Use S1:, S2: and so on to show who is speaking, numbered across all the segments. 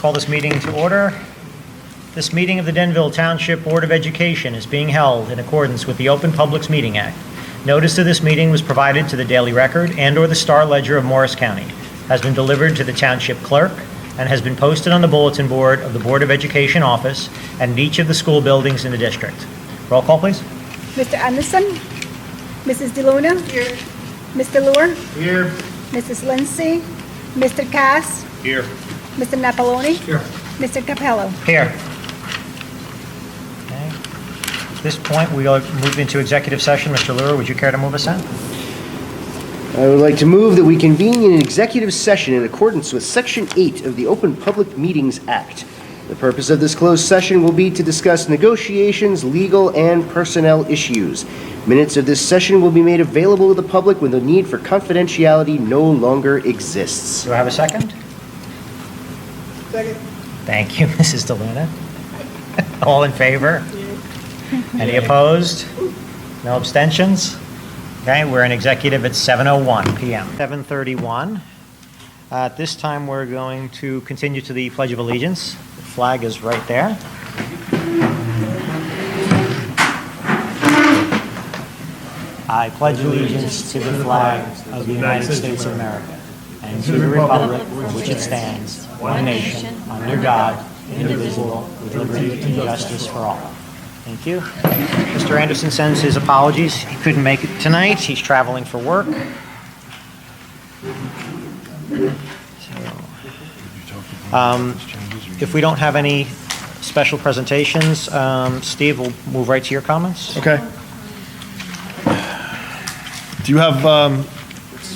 S1: call this meeting to order. This meeting of the Denville Township Board of Education is being held in accordance with the Open Publics Meeting Act. Notice of this meeting was provided to the Daily Record and/or the Star Ledger of Morris County, has been delivered to the Township Clerk, and has been posted on the bulletin board of the Board of Education office and in each of the school buildings in the district. Roll call, please.
S2: Mr. Anderson? Mrs. DeLuna? Here. Mr. Lure?
S1: Here.
S2: Mrs. Lindsay? Mr. Cass?
S1: Here.
S2: Mr. Napoloni?
S1: Here.
S2: Mr. Capello?
S1: Here. Okay. At this point, we will move into executive session. Mr. Lure, would you care to move us in?
S3: I would like to move that we convene in an executive session in accordance with Section 8 of the Open Public Meetings Act. The purpose of this closed session will be to discuss negotiations, legal, and personnel issues. Minutes of this session will be made available to the public when the need for confidentiality no longer exists.
S1: Do I have a second?
S2: Second.
S1: Thank you, Mrs. DeLuna. All in favor? Any opposed? No abstentions? Okay, we're in executive at 7:01 p.m. 7:31. At this time, we're going to continue to the Pledge of Allegiance. The flag is right there. I pledge allegiance to the flag of the United States of America and to the republic for which it stands, one nation, under God, indivisible, with liberty and justice for all. Thank you. Mr. Anderson sends his apologies. He couldn't make it tonight. He's traveling for work. If we don't have any special presentations, Steve, we'll move right to your comments.
S4: Okay. Do you have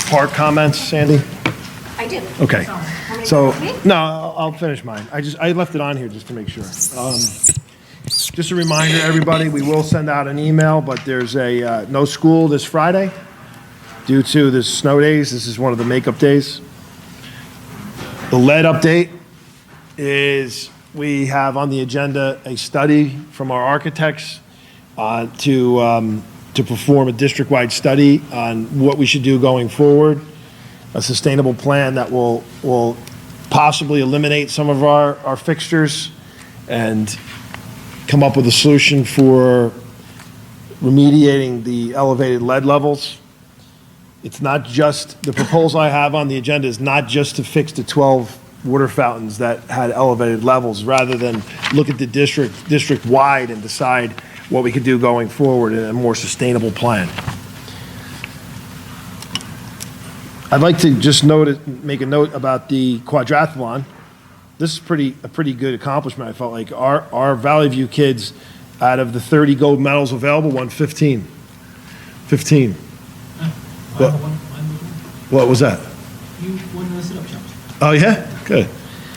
S4: part comments, Sandy?
S5: I do.
S4: Okay.
S5: So,
S4: No, I'll finish mine. I left it on here just to make sure. Just a reminder, everybody, we will send out an email, but there's a no school this Friday due to the snow days. This is one of the makeup days. The lead update is we have on the agenda a study from our architects to perform a district-wide study on what we should do going forward, a sustainable plan that will possibly eliminate some of our fixtures and come up with a solution for remediating the elevated lead levels. It's not just, the proposal I have on the agenda is not just to fix the 12 water fountains that had elevated levels, rather than look at the district-wide and decide what we could do going forward in a more sustainable plan. I'd like to just make a note about the quadrathlon. This is a pretty good accomplishment. I felt like our Valley View kids, out of the 30 gold medals available, won 15. 15. What was that?
S6: You won the sit-up challenge.
S4: Oh, yeah? Good.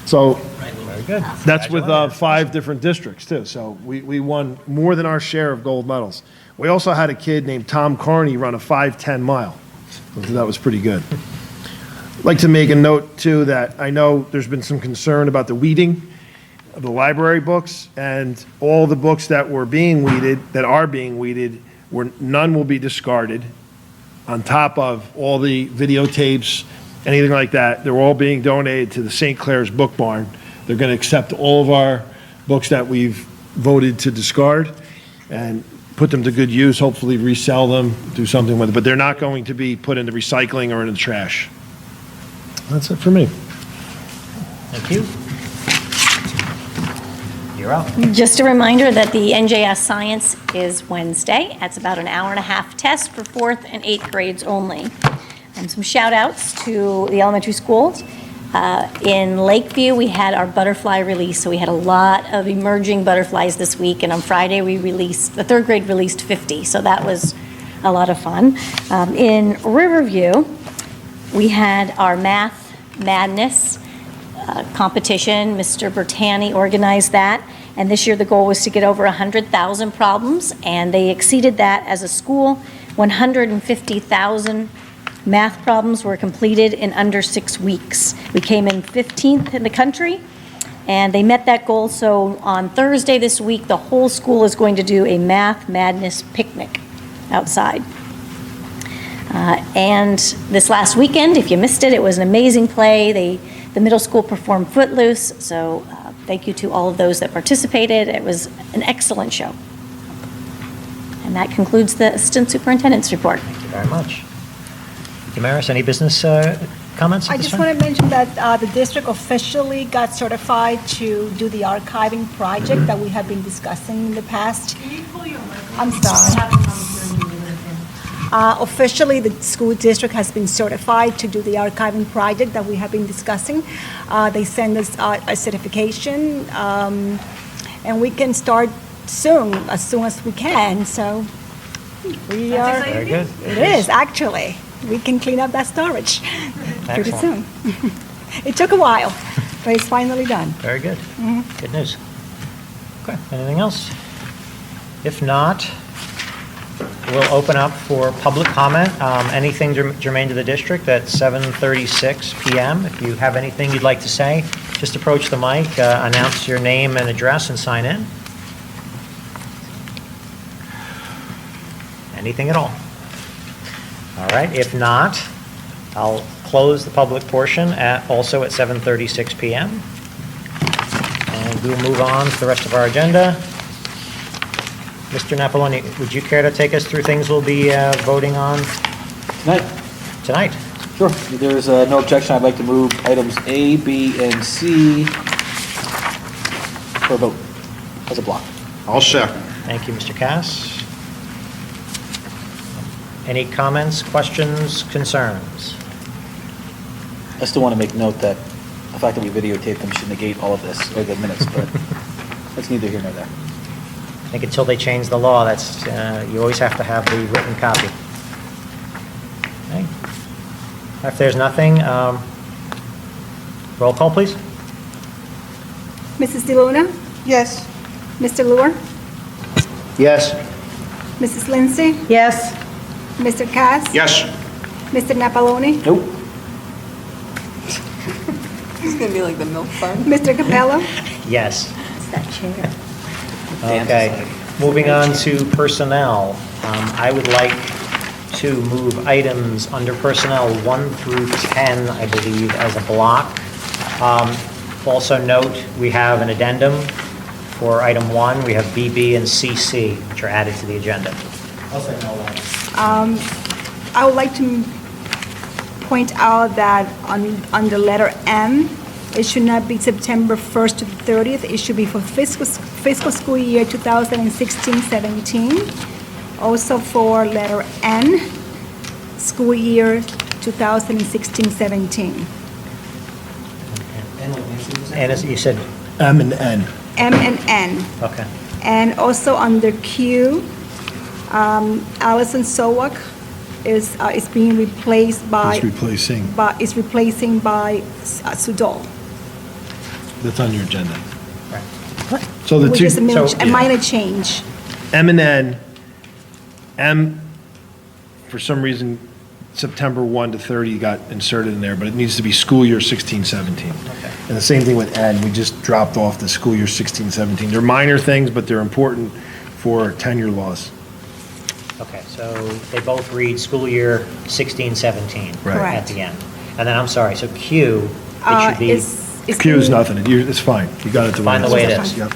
S4: So
S1: Very good.
S4: that's with 5 different districts, too. So we won more than our share of gold medals. We also had a kid named Tom Carney run a 5:10 mile. So that was pretty good. I'd like to make a note, too, that I know there's been some concern about the weeding of the library books, and all the books that are being weeded, none will be discarded. On top of all the videotapes, anything like that, they're all being donated to the St. Clair's Book Barn. They're going to accept all of our books that we've voted to discard and put them to good use, hopefully resell them, do something with it. But they're not going to be put into recycling or into trash. That's it for me.
S1: Thank you. You're up.
S5: just a reminder that the NJS Science is Wednesday. It's about an hour-and-a-half test for 4th and 8th grades only. Some shout-outs to the elementary schools. In Lakeview, we had our butterfly release, so we had a lot of emerging butterflies this week, and on Friday, the 3rd grade released 50, so that was a lot of fun. In Riverview, we had our Math Madness competition. Mr. Bertani organized that, and this year the goal was to get over 100,000 problems, and they exceeded that as a school. 150,000 math problems were completed in under 6 weeks. We came in 15th in the country, and they met that goal. So on Thursday this week, the whole school is going to do a Math Madness picnic outside. And this last weekend, if you missed it, it was an amazing play. They The middle school performed Footloose, so thank you to all of those that participated. It was an excellent show. And that concludes the Assistant Superintendent's report.
S1: Thank you very much. Damaris, any business comments
S2: I
S1: at this
S2: just
S1: time?
S2: want to mention that the district officially got certified to do the archiving project that we have been discussing in the past.
S7: Can you pull your microphone?
S2: I'm sorry.
S7: I have a comment during the minute.
S2: Officially, the school district has been certified to do the archiving project that we have been discussing. They send us a certification, and we can start soon as we can, so we
S7: That's
S2: are.
S7: exciting.
S1: Very good.
S2: It is, actually. We can clean up that storage pretty
S1: Excellent.
S2: soon. It took a while, but it's finally done.
S1: Very good. Good news. Okay, anything else? If not, we'll open up for public comment. Anything germane to the district at 7:36 PM. If you have anything you'd like to say, just approach the mic, announce your name and address, and sign in. Anything at all? All right, if not, I'll close the public portion also at 7:36 PM. And we'll move on to the rest of our agenda. Mr. Napoloni, would you care to take us through things we'll be voting on
S6: Tonight,
S1: tonight?
S6: sure. If there's no objection, I'd like to move items A, B, and C for a vote as a block.
S8: I'll second.
S1: Thank you, Mr. Cass. Any comments, questions, concerns?
S6: I still want to make note that the fact that we videotaped them should negate all of this, or the minutes, but that's neither here nor there.
S1: I think until they change the law, that's, you always have to have the written copy. Okay. If there's nothing, roll call, please.
S2: Mrs. DeLuna?
S7: Yes.
S2: Mr. Lure?
S3: Yes?
S2: Mrs. Lindsay?
S7: Yes.
S2: Mr. Cass?
S8: Yes.
S2: Mr. Napoloni?
S6: Nope.
S7: It's gonna be like the milk fun.
S2: Mr. Capello?
S1: Yes.
S5: It's that chair.
S1: Okay, moving on to personnel. I would like to move items under personnel 1 through 10, I believe, as a block. Also note, we have an addendum for item 1. We have BB and CC, which are added to the agenda.
S6: I'll second all that.
S2: I would like to point out that on the letter M, it should not be September 1st to the 30th. It should be for fiscal school year 2016-17. Also for letter N, school year 2016-17.
S1: And as you said,
S4: M and N.
S2: M and N.
S1: okay,
S2: And also under Q, Allison Sowak is being replaced by.
S4: It's replacing.
S2: Is replacing by Sudol.
S4: That's on your agenda.
S1: right.
S4: So the
S2: Which
S4: two,
S2: is a
S1: so-
S2: minor change.
S4: M and N, M, for some reason, September 1 to 30 got inserted in there, but it needs to be school year 16-17.
S1: Okay.
S4: And the same thing with N, we just dropped off the school year 16-17. They're minor things, but they're important for tenure laws.
S1: Okay, so they both read school year 16-17
S4: Right.
S2: Correct.
S1: at the end. And then, I'm sorry, so Q, it should be,
S2: Is
S4: Q is
S2: being-
S4: nothing, it's fine, you got it the way
S1: Fine the way it
S2: is.
S4: Yep.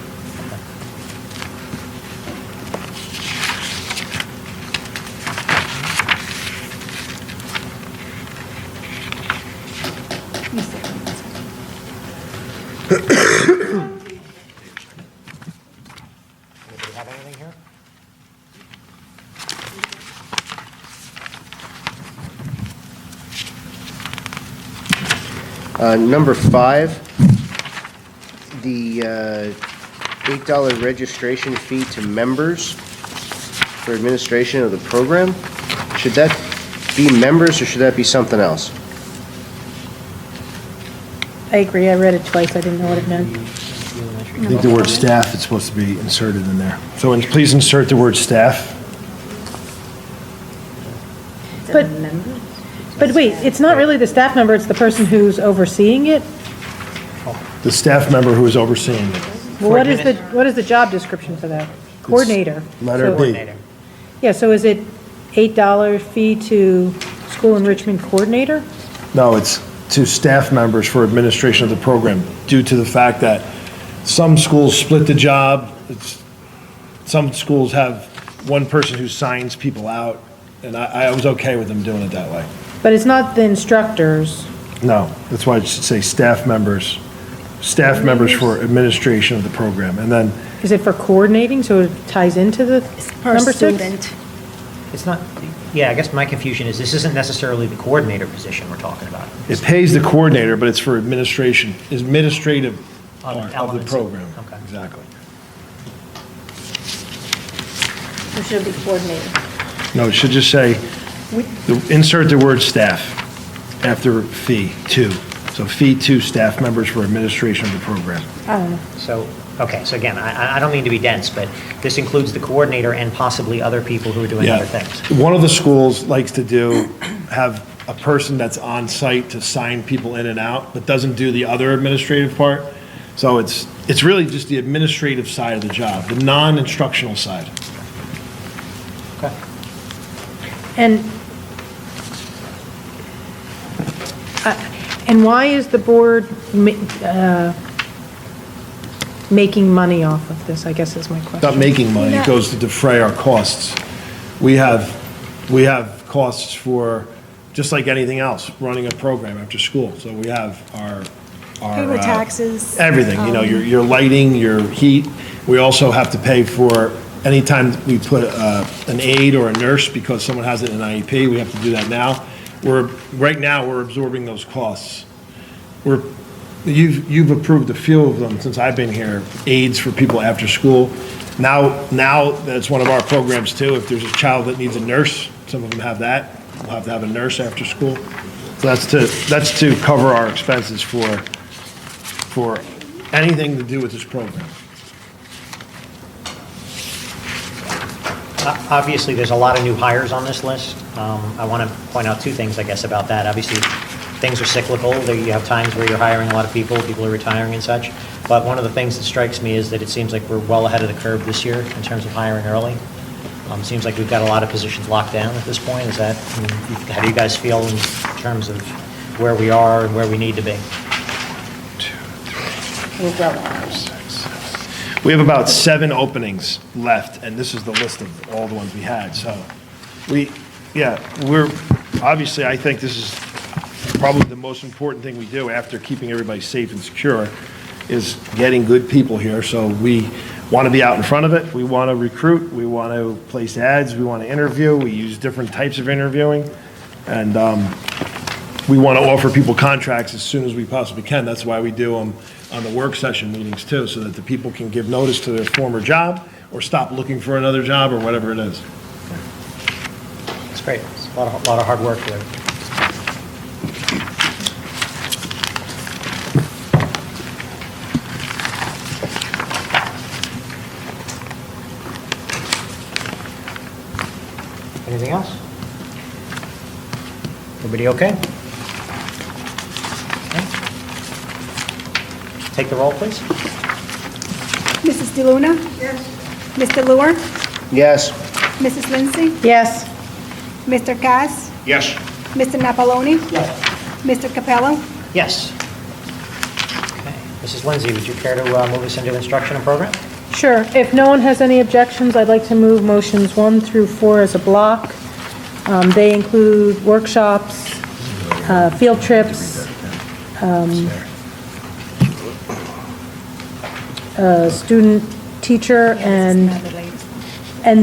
S1: anybody have anything here?
S3: Number 5, the $8 registration fee to members for administration of the program. Should that be members or should that be something else?
S7: I agree, I read it twice, I didn't know what it meant.
S4: I think the word staff is supposed to be inserted in there. So please insert the word staff.
S7: But wait, it's not really the staff member, it's the person who's overseeing it?
S4: The staff member who is overseeing it.
S7: Well, what is the job description for that? Coordinator.
S4: Letter
S7: So-
S4: B.
S1: Coordinator.
S7: Yeah, so is it $8 fee to school enrichment coordinator?
S4: No, it's to staff members for administration of the program due to the fact that some schools split the job. Some schools have one person who signs people out, and I was okay with them doing it that way.
S7: But it's not the instructors.
S4: No, that's why I should say staff members for administration of the program. And then,
S7: Is it for coordinating, so it ties into the
S2: Per
S7: number six?
S2: student.
S1: It's not, yeah, I guess my confusion is this isn't necessarily the coordinator position we're talking about.
S4: it pays the coordinator, but it's for administrative
S1: On
S4: part of the
S1: elements.
S4: program.
S1: Okay.
S4: Exactly.
S5: Who should be coordinating?
S4: No, it should just say, insert the word staff after fee, two. So fee to staff members for administration of the program.
S1: So, okay, so again, I don't mean to be dense, but this includes the coordinator and possibly other people who are doing
S4: Yeah.
S1: other things.
S4: One of the schools likes to have a person that's on site to sign people in and out, but doesn't do the other administrative part. So it's really just the administrative side of the job, the non-instructional side.
S1: Okay.
S7: And why is the board making money off of this, I guess is my question.
S4: Not making money, it goes to defray our costs. We have costs for, just like anything else, running a program after school. So we have our
S2: Paper taxes.
S4: everything, your lighting, your heat. We also have to pay for, anytime we put an aide or a nurse, because someone has it in an IEP, we have to do that now. Right now, we're absorbing those costs. You've approved a few of them since I've been here, aides for people after school. Now that's one of our programs too. If there's a child that needs a nurse, some of them have that. We'll have to have a nurse after school. So that's to cover our expenses for anything to do with this program.
S1: Obviously, there's a lot of new hires on this list. I want to point out two things, I guess, about that. Obviously, things are cyclical. You have times where you're hiring a lot of people are retiring and such. But one of the things that strikes me is that it seems like we're well ahead of the curve this year in terms of hiring early. Seems like we've got a lot of positions locked down at this point. How do you guys feel in terms of where we are and where we need to be?
S5: We're well on.
S4: We have about 7 openings left, and this is the list of all the ones we had. So obviously, I think this is probably the most important thing we do after keeping everybody safe and secure is getting good people here. So we want to be out in front of it. We want to recruit. We want to place ads. We want to interview. We use different types of interviewing. And we want to offer people contracts as soon as we possibly can. That's why we do them on the work session meetings too, so that the people can give notice to their former job or stop looking for another job or whatever it is.
S1: It's great. It's a lot of hard work there. Anything else? Everybody okay? Okay. Take the roll, please.
S2: Mrs. DeLuna? Yes. Mr. Luer?
S3: Yes.
S2: Mrs. Lindsay?
S7: Yes,
S2: Mr. Cass?
S3: Yes.
S2: Mr. Napoloni? Yes. Mr. Capello?
S1: Yes. Okay. Mrs. Lindsay, would you care to move us into instruction and program?
S7: sure. If no one has any objections, I'd like to move motions 1 through 4 as a block. They include workshops, field trips, student teacher, and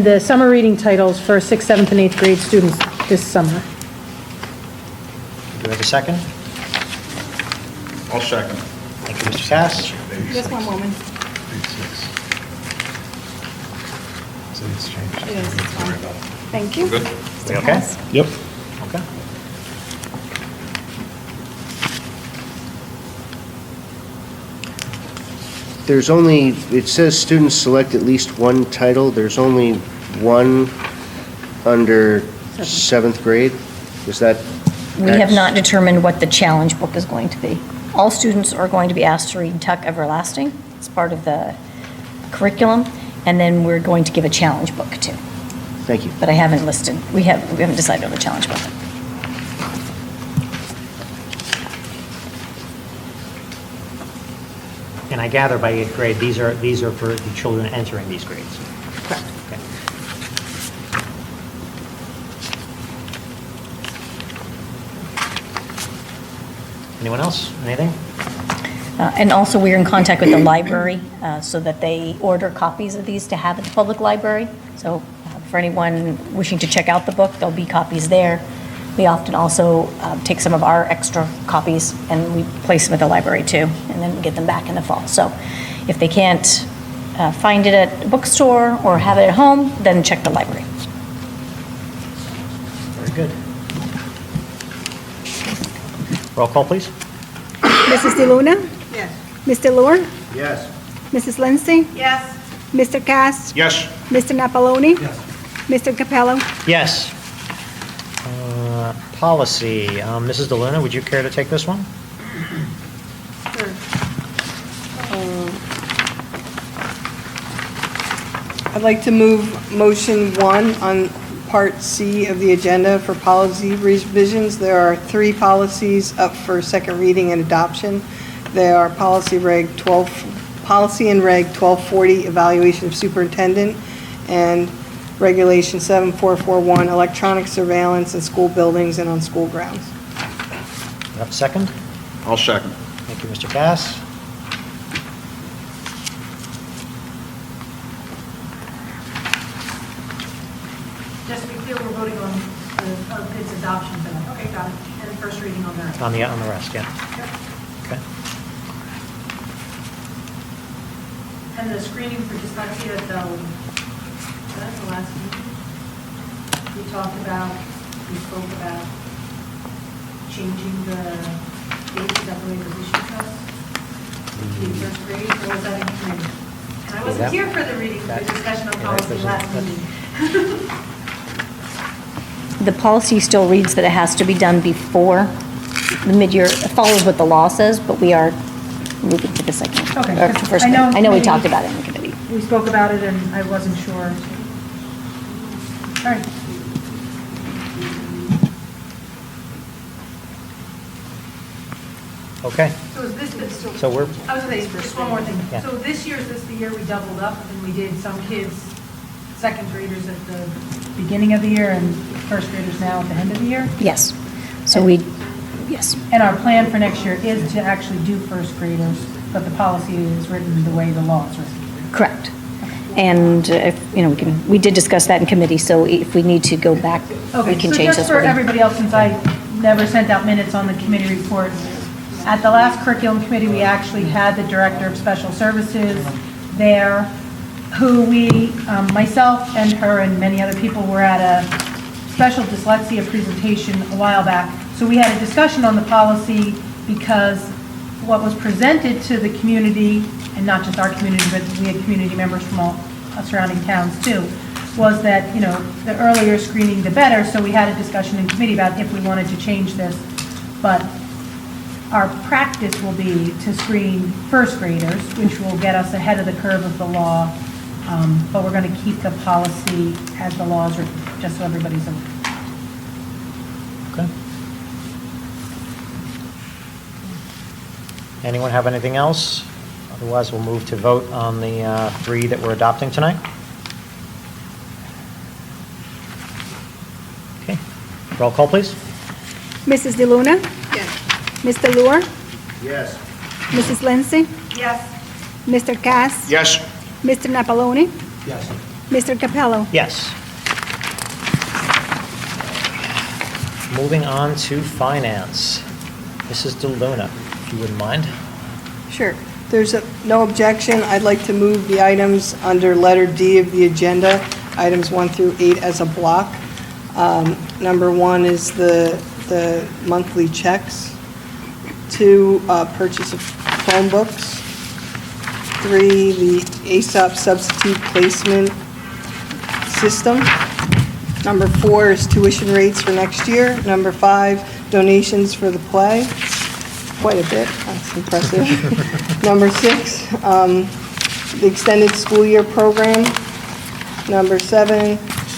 S7: the summer reading titles for 6th, 7th, and 8th grade students this summer.
S1: Do we have a second?
S8: I'll second.
S1: Thank you, Mr. Cass.
S2: Just one moment.
S8: It's changed.
S2: It is, it's fine. Thank you.
S8: Good.
S1: We okay?
S4: Yep.
S1: Okay.
S3: There's only, it says students select at least one title. There's only one under 7th grade. Is that?
S5: We have not determined what the challenge book is going to be. All students are going to be asked to read Tuck Everlasting. It's part of the curriculum. And then we're going to give a challenge book too.
S3: Thank you.
S5: But I haven't listed, we haven't decided on the challenge book.
S1: And I gather by 8th grade, these are for the children entering these grades.
S2: Correct.
S1: Okay. Anyone else? Anything?
S5: And also, we're in contact with the library so that they order copies of these to have at the public library. So for anyone wishing to check out the book, there'll be copies there. We often also take some of our extra copies and we place them at the library too, and then get them back in the fall. So if they can't find it at a bookstore or have it at home, then check the library.
S1: Very good. Roll call, please.
S2: Mrs. DeLuna?
S9: Yes.
S2: Mr. Lure?
S3: Yes.
S2: Mrs. Lindsay?
S9: Yes.
S2: Mr. Cass?
S8: Yes.
S2: Mr. Napoloni? Yes. Mr. Capello?
S1: Yes. Policy. Mrs. DeLuna, would you care to take this one?
S9: I'd like to move motion 1 on Part C of the agenda for policy revisions. There are 3 policies up for second reading and adoption. They are Policy and Reg 1240, Evaluation of Superintendent, and Regulation 7441, Electronic Surveillance in School Buildings and on School Grounds.
S1: You have a second?
S8: I'll second.
S1: Thank you, Mr. Cass.
S7: Just to be clear, we're voting on its adoption tonight. Okay, got it. And first reading on that.
S1: On the rest, yeah. Okay.
S7: And the screening for dyslexia, though, that's the last meeting. We spoke about changing the dates, is that the way the position goes? The first grade, or was that in committee? And I wasn't here for the reading, the discussion on policy last meeting.
S5: The policy still reads that it has to be done before the mid-year. It follows what the law says, but we are moving to the second.
S7: Okay,
S5: or
S7: because
S5: first
S7: I know
S5: grade. I know we
S7: committee-
S5: talked about it in the committee.
S7: We spoke about it, and I wasn't sure. All right.
S1: Okay.
S10: So is this,
S1: So we're,
S10: I was going to say, just one more thing.
S1: Yeah.
S10: So this year, is this the year we doubled up and we did some kids, second graders at the beginning of the year and first graders now at the end of the year?
S5: Yes. Yes.
S7: And our plan for next year is to actually do first graders, but the policy is written the way the law is written.
S5: Correct. And, we did discuss that in committee, so if we need to go back, we
S7: Okay,
S5: can
S7: so
S5: change
S7: just
S5: this.
S7: for everybody else, since I never sent out minutes on the committee report, at the last curriculum committee, we actually had the director of special services there, who myself and her and many other people were at a special dyslexia presentation a while back. So we had a discussion on the policy because what was presented to the community, and not just our community, but we had community members from all surrounding towns too, was that, the earlier screening, the better. So we had a discussion in committee about if we wanted to change this. But our practice will be to screen first graders, which will get us ahead of the curve of the law. But we're going to keep the policy as the law is written, just so everybody's aware.
S1: okay. Anyone have anything else? Otherwise, we'll move to vote on the 3 that we're adopting tonight. Okay. Roll call, please.
S2: Mrs. DeLuna?
S9: Yes.
S2: Mr. Lure?
S3: Yes.
S2: Mrs. Lindsay?
S10: Yes.
S2: Mr. Cass?
S8: Yes.
S2: Mr. Napoloni?
S3: Yes.
S2: Mr. Capello?
S1: Yes. Moving on to finance. Mrs. DeLuna, if you wouldn't mind.
S9: Sure. There's no objection. I'd like to move the items under letter D of the agenda, items 1 through 8 as a block. Number 1 is the monthly checks. 2, purchase of phone books. 3, the ASAP substitute placement system. Number 4 is tuition rates for next year. Number 5, donations for the play. Quite a bit, that's impressive. Number 6, the extended school year program. Number 7,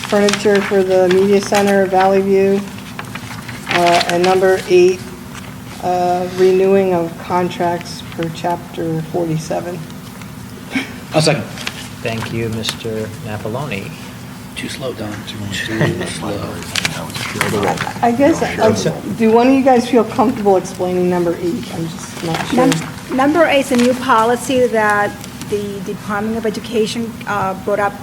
S9: furniture for the media center, Valley View. And number 8, renewing of contracts per chapter 47.
S6: A second.
S1: Thank you, Mr. Napoloni.
S6: Too slow, Don. Too slow.
S9: I guess, do one of you guys feel comfortable explaining number 8? I'm just not sure.
S2: Number 8 is a new policy that the Department of Education brought up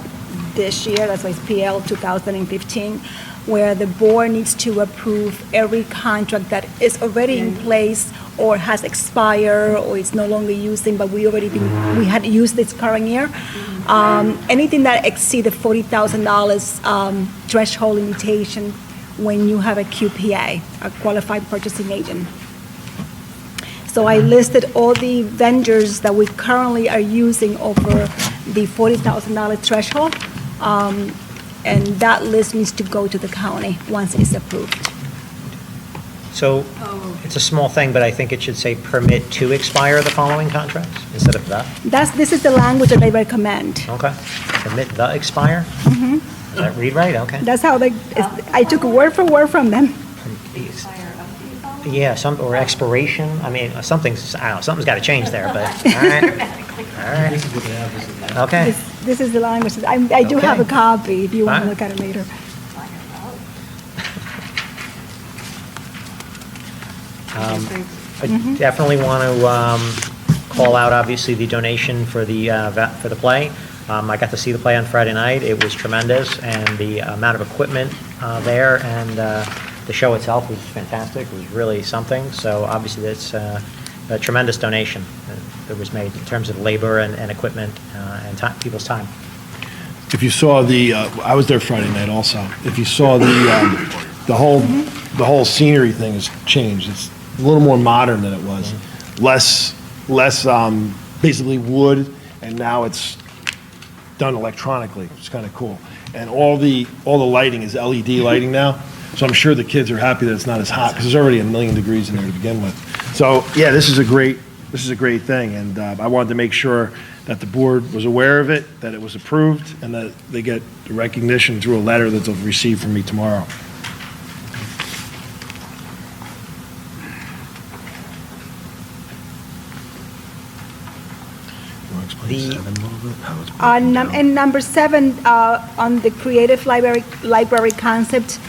S2: this year, that's why it's PL 2015, where the board needs to approve every contract that is already in place or has expired or is no longer using, but we had used this current year. Anything that exceeds the $40,000 threshold limitation when you have a QPA, a qualified purchasing agent. So I listed all the vendors that we currently are using over the $40,000 threshold, and that list needs to go to the county once it's approved.
S1: So it's a small thing, but I think it should say permit to expire the following contracts instead of the.
S2: This is the language that I recommend.
S1: Okay. Permit the expire? Mm-hmm. Does that read right? Okay.
S2: That's how I took word for word from them.
S1: Yeah, or expiration. I mean, something's got to change there, but, all right. All right. Okay.
S2: This is the language. I do have a
S1: Okay.
S2: copy if you want to
S1: Fine.
S2: look at it later.
S1: I definitely want to call out, obviously, the donation for the play. I got to see the play on Friday night. It was tremendous, and the amount of equipment there and the show itself was fantastic. It was really something. So obviously, that's a tremendous donation that was made in terms of labor and equipment and people's time.
S4: If you saw I was there Friday night also. If you saw the whole scenery thing has changed. It's a little more modern than it was. Less basically wood, and now it's done electronically. It's kind of cool. And all the lighting is LED lighting now. So I'm sure the kids are happy that it's not as hot because there's already 1,000,000 degrees in there to begin with. So yeah, this is a great thing, and I wanted to make sure that the board was aware of it, that it was approved, and that they get the recognition through a letter that they'll receive from me tomorrow.
S2: And number 7, on the creative library concept,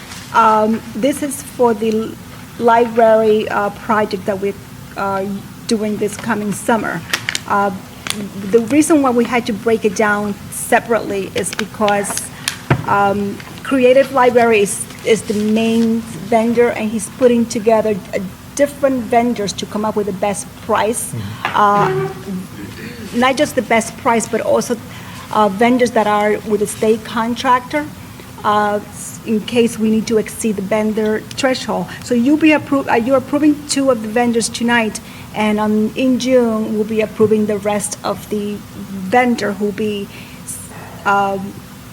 S2: this is for the library project that we're doing this coming summer. The reason why we had to break it down separately is because Creative Library is the main vendor, and he's putting together different vendors to come up with the best price. Not just the best price, but also vendors that are with a state contractor, in case we need to exceed the vendor threshold. So you're approving 2 of the vendors tonight, and in June, we'll be approving the rest of the vendor who'll be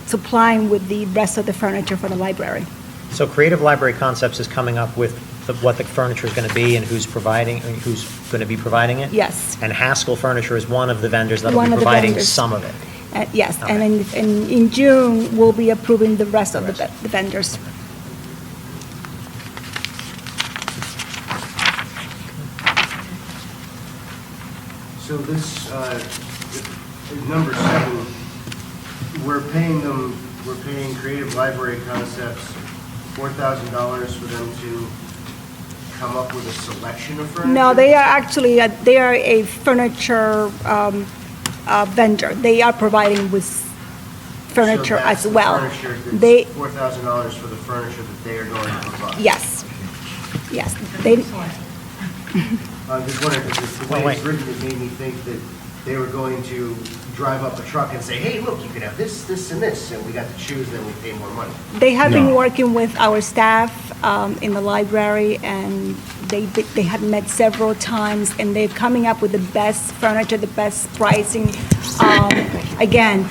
S2: supplying with the rest of the furniture for the library.
S1: So Creative Library Concepts is coming up with what the furniture is going to be and who's going to be providing it?
S2: Yes.
S1: And Haskell Furniture is one of the vendors that will
S2: One
S1: be
S2: of the
S1: providing
S2: vendors.
S1: some of it.
S2: Yes,
S1: Okay.
S2: and in June, we'll be approving the rest of the vendors.
S3: So this, number 7, we're paying Creative Library Concepts $4,000 for them to come up with a selection of furniture?
S2: No, they are actually, they are a furniture vendor. They are providing with furniture as well.
S3: So that's the
S2: They,
S3: furniture, that's $4,000 for the furniture that they are going to provide?
S2: yes, yes. They,
S3: I'm just wondering, because the way
S1: wait.
S3: it's written, it made me think that they were going to drive up a truck and say, hey, look, you can have this, this, and this, and we got to choose, then we pay more money.
S2: They have been
S4: No.
S2: working with our staff in the library, and they had met several times, and they're coming up with the best furniture, the best pricing. Again,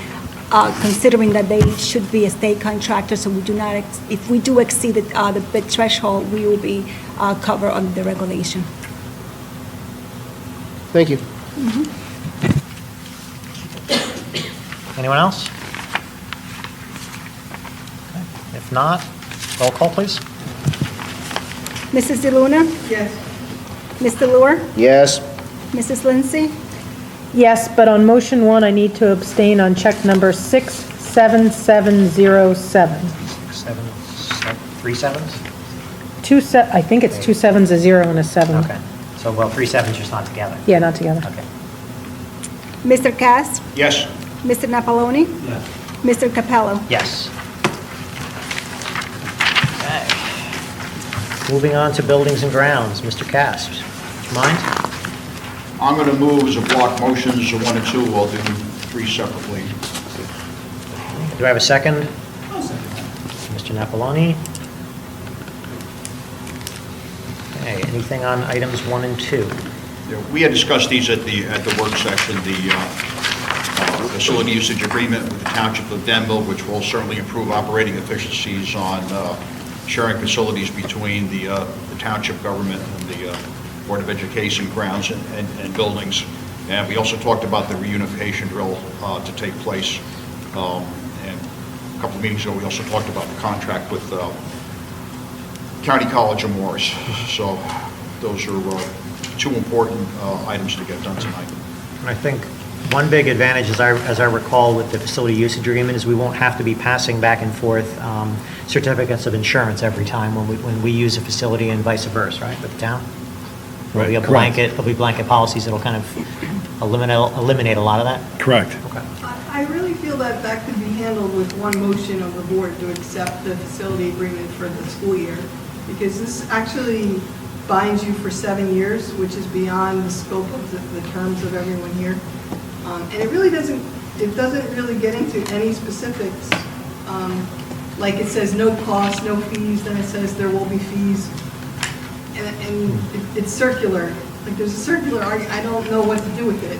S2: considering that they should be a state contractor, so we do not, if we do exceed the bid threshold, we will be covered under the regulation.
S3: Thank you.
S1: Anyone else? Okay. If not, roll call, please.
S2: Mrs. DeLuna?
S9: Yes.
S2: Mr. Lure?
S3: Yes.
S2: Mrs. Lindsay?
S7: Yes, but on motion 1, I need to abstain on check number 67707.
S1: 3 sevens?
S7: I think it's 2 sevens, a 0, and a 7.
S1: Okay. So, well, 3 sevens just not together.
S7: Yeah, not together.
S1: Okay.
S2: Mr. Cast?
S8: Yes.
S2: Mr. Napoloni?
S6: Yes.
S2: Mr. Capello?
S1: Yes. Okay. Moving on to buildings and grounds, Mr. Cast, would you mind?
S8: I'm going to move as a block motions 1 and 2. I'll do 3 separately.
S1: Do I have a second? Mr. Napoloni? Okay, anything on items 1 and 2?
S8: Yeah, we had discussed these at the work session, the facility usage agreement with the Township of Denville, which will certainly improve operating efficiencies on sharing facilities between the township government and the Board of Education grounds and buildings. And we also talked about the reunification drill to take place. And a couple of meetings ago, we also talked about the contract with County College of Morris. So those are 2 important items to get done tonight.
S1: I think one big advantage, as I recall, with the facility usage agreement is we won't have to be passing back and forth certificates of insurance every time when we use a facility and vice versa, right, with the town?
S4: Right,
S1: There'll be blanket policies that'll kind of eliminate a lot of that?
S4: Correct.
S1: Okay.
S9: I really feel that that could be handled with one motion of the board to accept the facility agreement for the school year, because this actually binds you for 7 years, which is beyond the scope of the terms of everyone here. And it doesn't really get into any specifics. Like it says no cost, no fees, then it says there will be fees. And it's circular. Like there's a circular argument. I don't know what to do with it.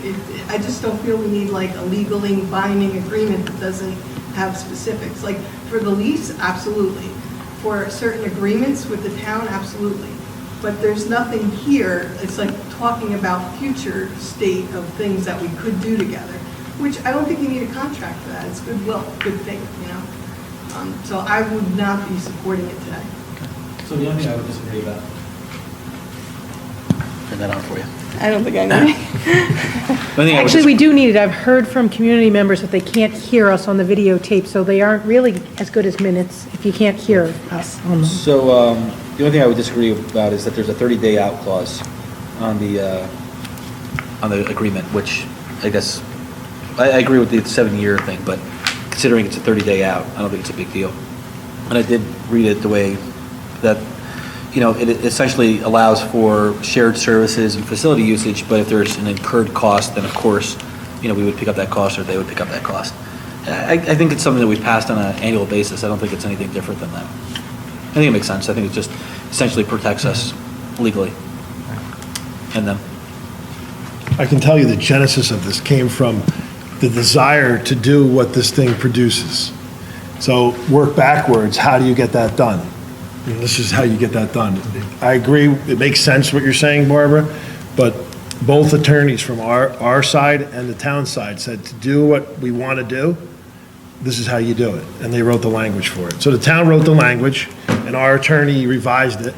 S9: I just don't feel we need like a legally binding agreement that doesn't have specifics. Like for the lease, absolutely. For certain agreements with the town, absolutely. But there's nothing here. It's like talking about future state of things that we could do together, which I don't think you need a contract for that. It's goodwill, good thing, you know? So I would not be supporting it today.
S6: So the only thing I would disagree about. Turn that on for you.
S9: I don't think I need it.
S7: Actually, we do need it. I've heard from community members that they can't hear us on the videotape, so they aren't really as good as minutes if you can't hear us on them.
S6: So the only thing I would disagree about is that there's a 30-day out clause on the agreement, which I guess, I agree with the 7-year thing, but considering it's a 30-day out, I don't think it's a big deal. And I did read it the way that, you know, it essentially allows for shared services and facility usage, but if there's an incurred cost, then of course, you know, we would pick up that cost or they would pick up that cost. I think it's something that we've passed on an annual basis. I don't think it's anything different than that. I think it makes sense. I think it just essentially protects us legally. And then,
S4: I can tell you the genesis of this came from the desire to do what this thing produces. So work backwards, how do you get that done? And this is how you get that done. I agree, it makes sense what you're saying, Barbara, but both attorneys from our side and the town side said to do what we want to do, this is how you do it. And they wrote the language for it. So the town wrote the language, and our attorney revised it.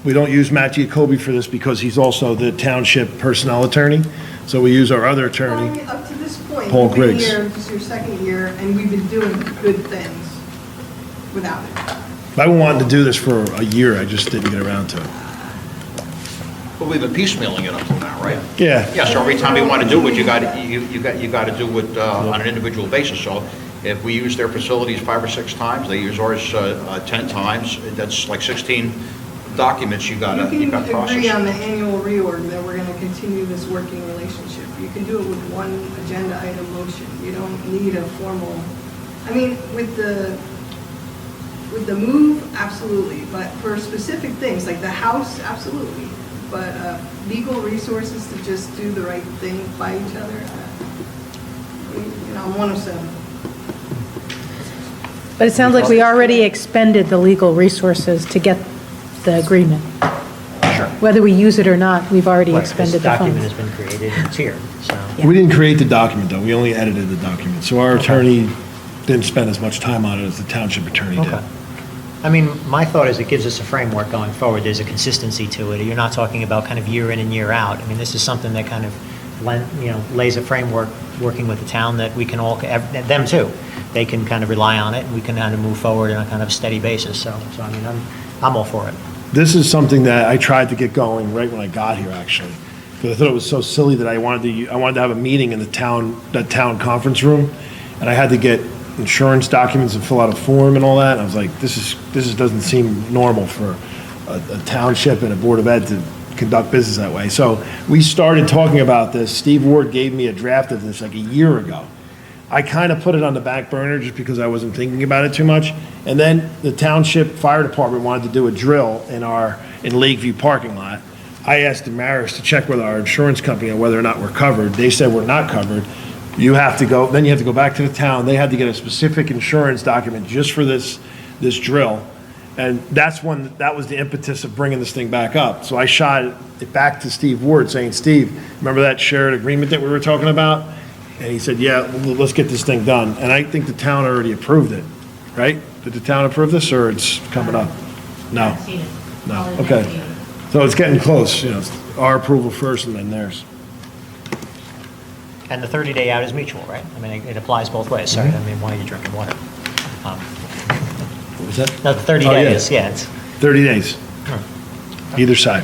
S4: We don't use Matt Giacobbe for this because he's also the township personnel attorney. So we use our other
S9: Well, I
S4: attorney,
S9: mean, up to this point,
S4: Paul
S9: you've been
S4: Griggs.
S9: here, this is your 2nd year, and we've been doing good things without it.
S4: I've been wanting to do this for a year, I just didn't get around to it.
S8: But we've been piecemealing it until now, right?
S4: Yeah,
S8: Yeah, so every time you want to do it, you got to do it on an individual basis. So if we use their facilities 5 or 6 times, they use ours 10 times, that's like 16 documents you got to process.
S9: You can agree on the annual reorg that we're going to continue this working relationship. You can do it with one agenda item motion. You don't need a formal, I mean, with the move, absolutely, but for specific things, like the house, absolutely. But legal resources to just do the right thing by each other, you know, I'm 1 of 7.
S7: But it sounds like we already expended the legal resources to get the agreement.
S1: Sure.
S7: Whether we use it or not, we've already
S1: Right,
S7: expended the
S1: this document
S7: funds.
S1: has been created, it's here, so.
S7: Yeah.
S4: we didn't create the document, though, we only edited the document. So our attorney didn't spend as much time on it as the township attorney did.
S1: Okay. I mean, my thought is it gives us a framework going forward. There's a consistency to it. You're not talking about kind of year in and year out. I mean, this is something that kind of, lays a framework working with the town that we can all, them too. They can kind of rely on it, and we can kind of move forward on a kind of steady basis. So I mean, I'm all for it.
S4: This is something that I tried to get going right when I got here, actually. Because I thought it was so silly that I wanted to have a meeting in that town conference room, and I had to get insurance documents and fill out a form and all that. And I was like, this doesn't seem normal for a township and a Board of Ed to conduct business that way. So we started talking about this. Steve Ward gave me a draft of this like a year ago. I kind of put it on the back burner just because I wasn't thinking about it too much. And then the township fire department wanted to do a drill in Lakeview parking lot. I asked Damaris to check with our insurance company on whether or not we're covered. They said we're not covered. Then you have to go back to the town. They had to get a specific insurance document just for this drill. And that was the impetus of bringing this thing back up. So I shot it back to Steve Ward saying, Steve, remember that shared agreement that we were talking about? And he said, yeah, let's get this thing done. And I think the town already approved it, right? Did the town approve this, or it's coming up? No. No, okay. So it's getting close, it's our approval first and then theirs.
S1: And the 30-day out is mutual, right? I mean, it applies both ways. Sorry, I mean, why are you drinking water?
S4: What was that?
S1: No, the 30
S4: Oh, yeah.
S1: days, yeah. It's
S4: 30 days, either side.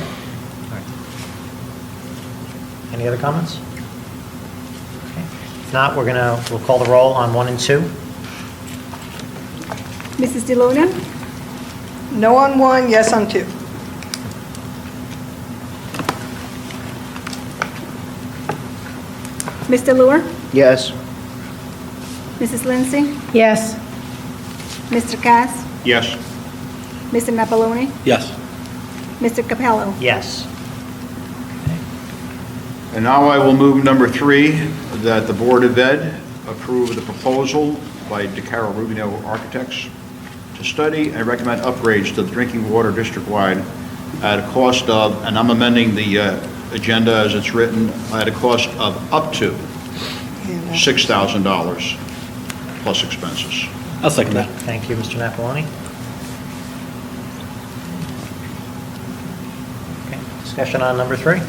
S1: Any other comments? Okay. If not, we'll call the roll on 1 and 2.
S2: Mrs. DeLuna?
S9: No on 1, yes on 2.
S2: Mr. Lure?
S3: Yes.
S2: Mrs. Lindsay?
S7: Yes.
S2: Mr. Cass?
S8: Yes.
S2: Mr. Napoloni?
S6: Yes.
S2: Mr. Capello?
S1: Yes.
S8: And now I will move number 3, that the Board of Ed approve the proposal by DeCaro Rubino Architects to study and recommend upgrades to the drinking water district-wide at a cost of, and I'm amending the agenda as it's written, at a cost of up to $6,000 plus expenses.
S6: I'll second that.
S1: Thank you, Mr. Napoloni. Okay. Discussion on number 3?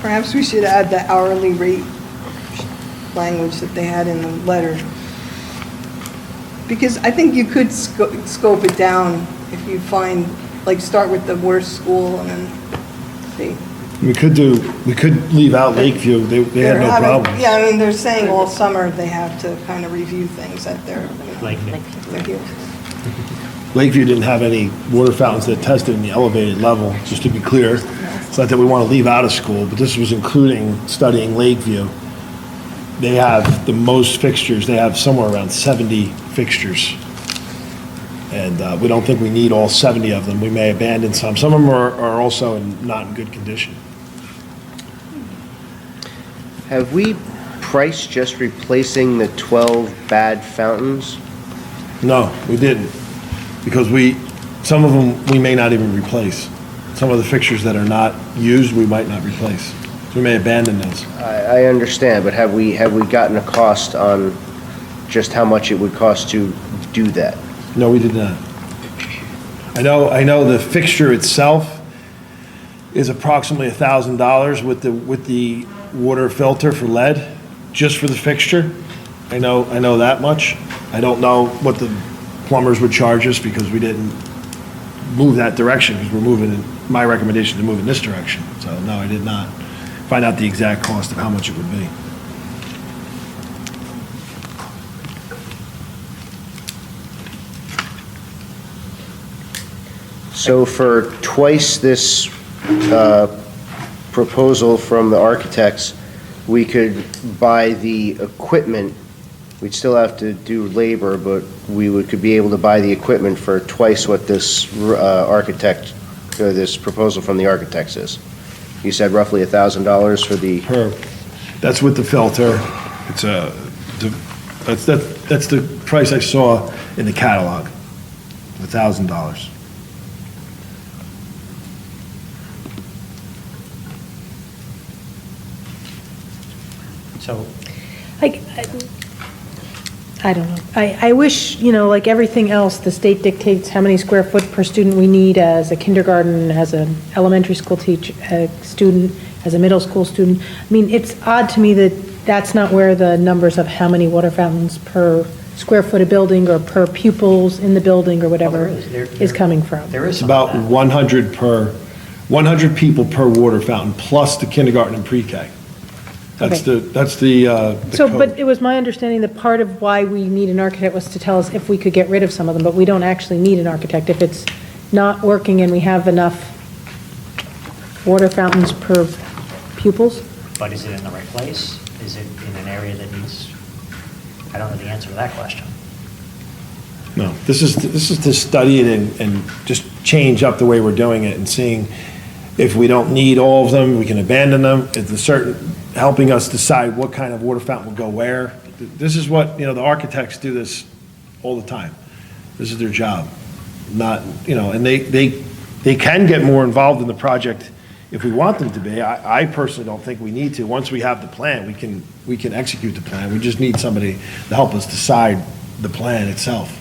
S9: Perhaps we should add the hourly rate language that they had in the letter. Because I think you could scope it down if you find, start with the worst school and then see.
S4: We could leave out Lakeview, they had no problem.
S9: Yeah, I mean, they're saying all summer they have to kind of review things at their,
S1: Lakeview.
S9: their heels.
S4: Lakeview didn't have any water fountains that tested in the elevated level, just to be clear. It's not that we want to leave out of school, but this was including studying Lakeview. They have the most fixtures. They have somewhere around 70 fixtures. And we don't think we need all 70 of them. We may abandon some. Some of them are also not in good condition.
S3: Have we priced just replacing the 12 bad fountains?
S4: No, we didn't. Because some of them we may not even replace. Some of the fixtures that are not used, we might not replace. So we may abandon those.
S3: I understand, but have we gotten a cost on just how much it would cost to do that?
S4: No, we did not. I know the fixture itself is approximately $1,000 with the water filter for lead, just for the fixture. I know that much. I don't know what the plumbers would charge us because we didn't move that direction, because my recommendation to move in this direction. So no, I did not find out the exact cost of how much it would be.
S3: So for twice this proposal from the architects, we could buy the equipment. We'd still have to do labor, but could be able to buy the equipment for twice what this this proposal from the architects is. You said roughly $1,000 for the...
S4: That's with the filter. That's the price I saw in the catalog, $1,000.
S5: I
S10: I don't know. I wish, like everything else, the state dictates how many square foot per student we need as a kindergarten, as an elementary school student, as a middle school student. I mean, it's odd to me that that's not where the numbers of how many water fountains per square foot of building or per pupils in the building or whatever is coming from.
S1: There is
S4: It's
S1: some of
S4: about
S1: that.
S4: 100 people per water fountain, plus the kindergarten and pre-K. That's
S10: Okay.
S4: the
S10: So,
S4: code.
S10: but it was my understanding that part of why we need an architect was to tell us if we could get rid of some of them, but we don't actually need an architect. If it's not working and we have enough water fountains per pupils?
S1: But is it in the right place? Is it in an area that needs, I don't know the answer to that question.
S4: No, this is to study it and just change up the way we're doing it and seeing if we don't need all of them, we can abandon them. It's a certain, helping us decide what kind of water fountain will go where. This is what, the architects do this all the time. This is their job. Not, and they can get more involved in the project if we want them to be. I personally don't think we need to. Once we have the plan, we can execute the plan. We just need somebody to help us decide the plan itself.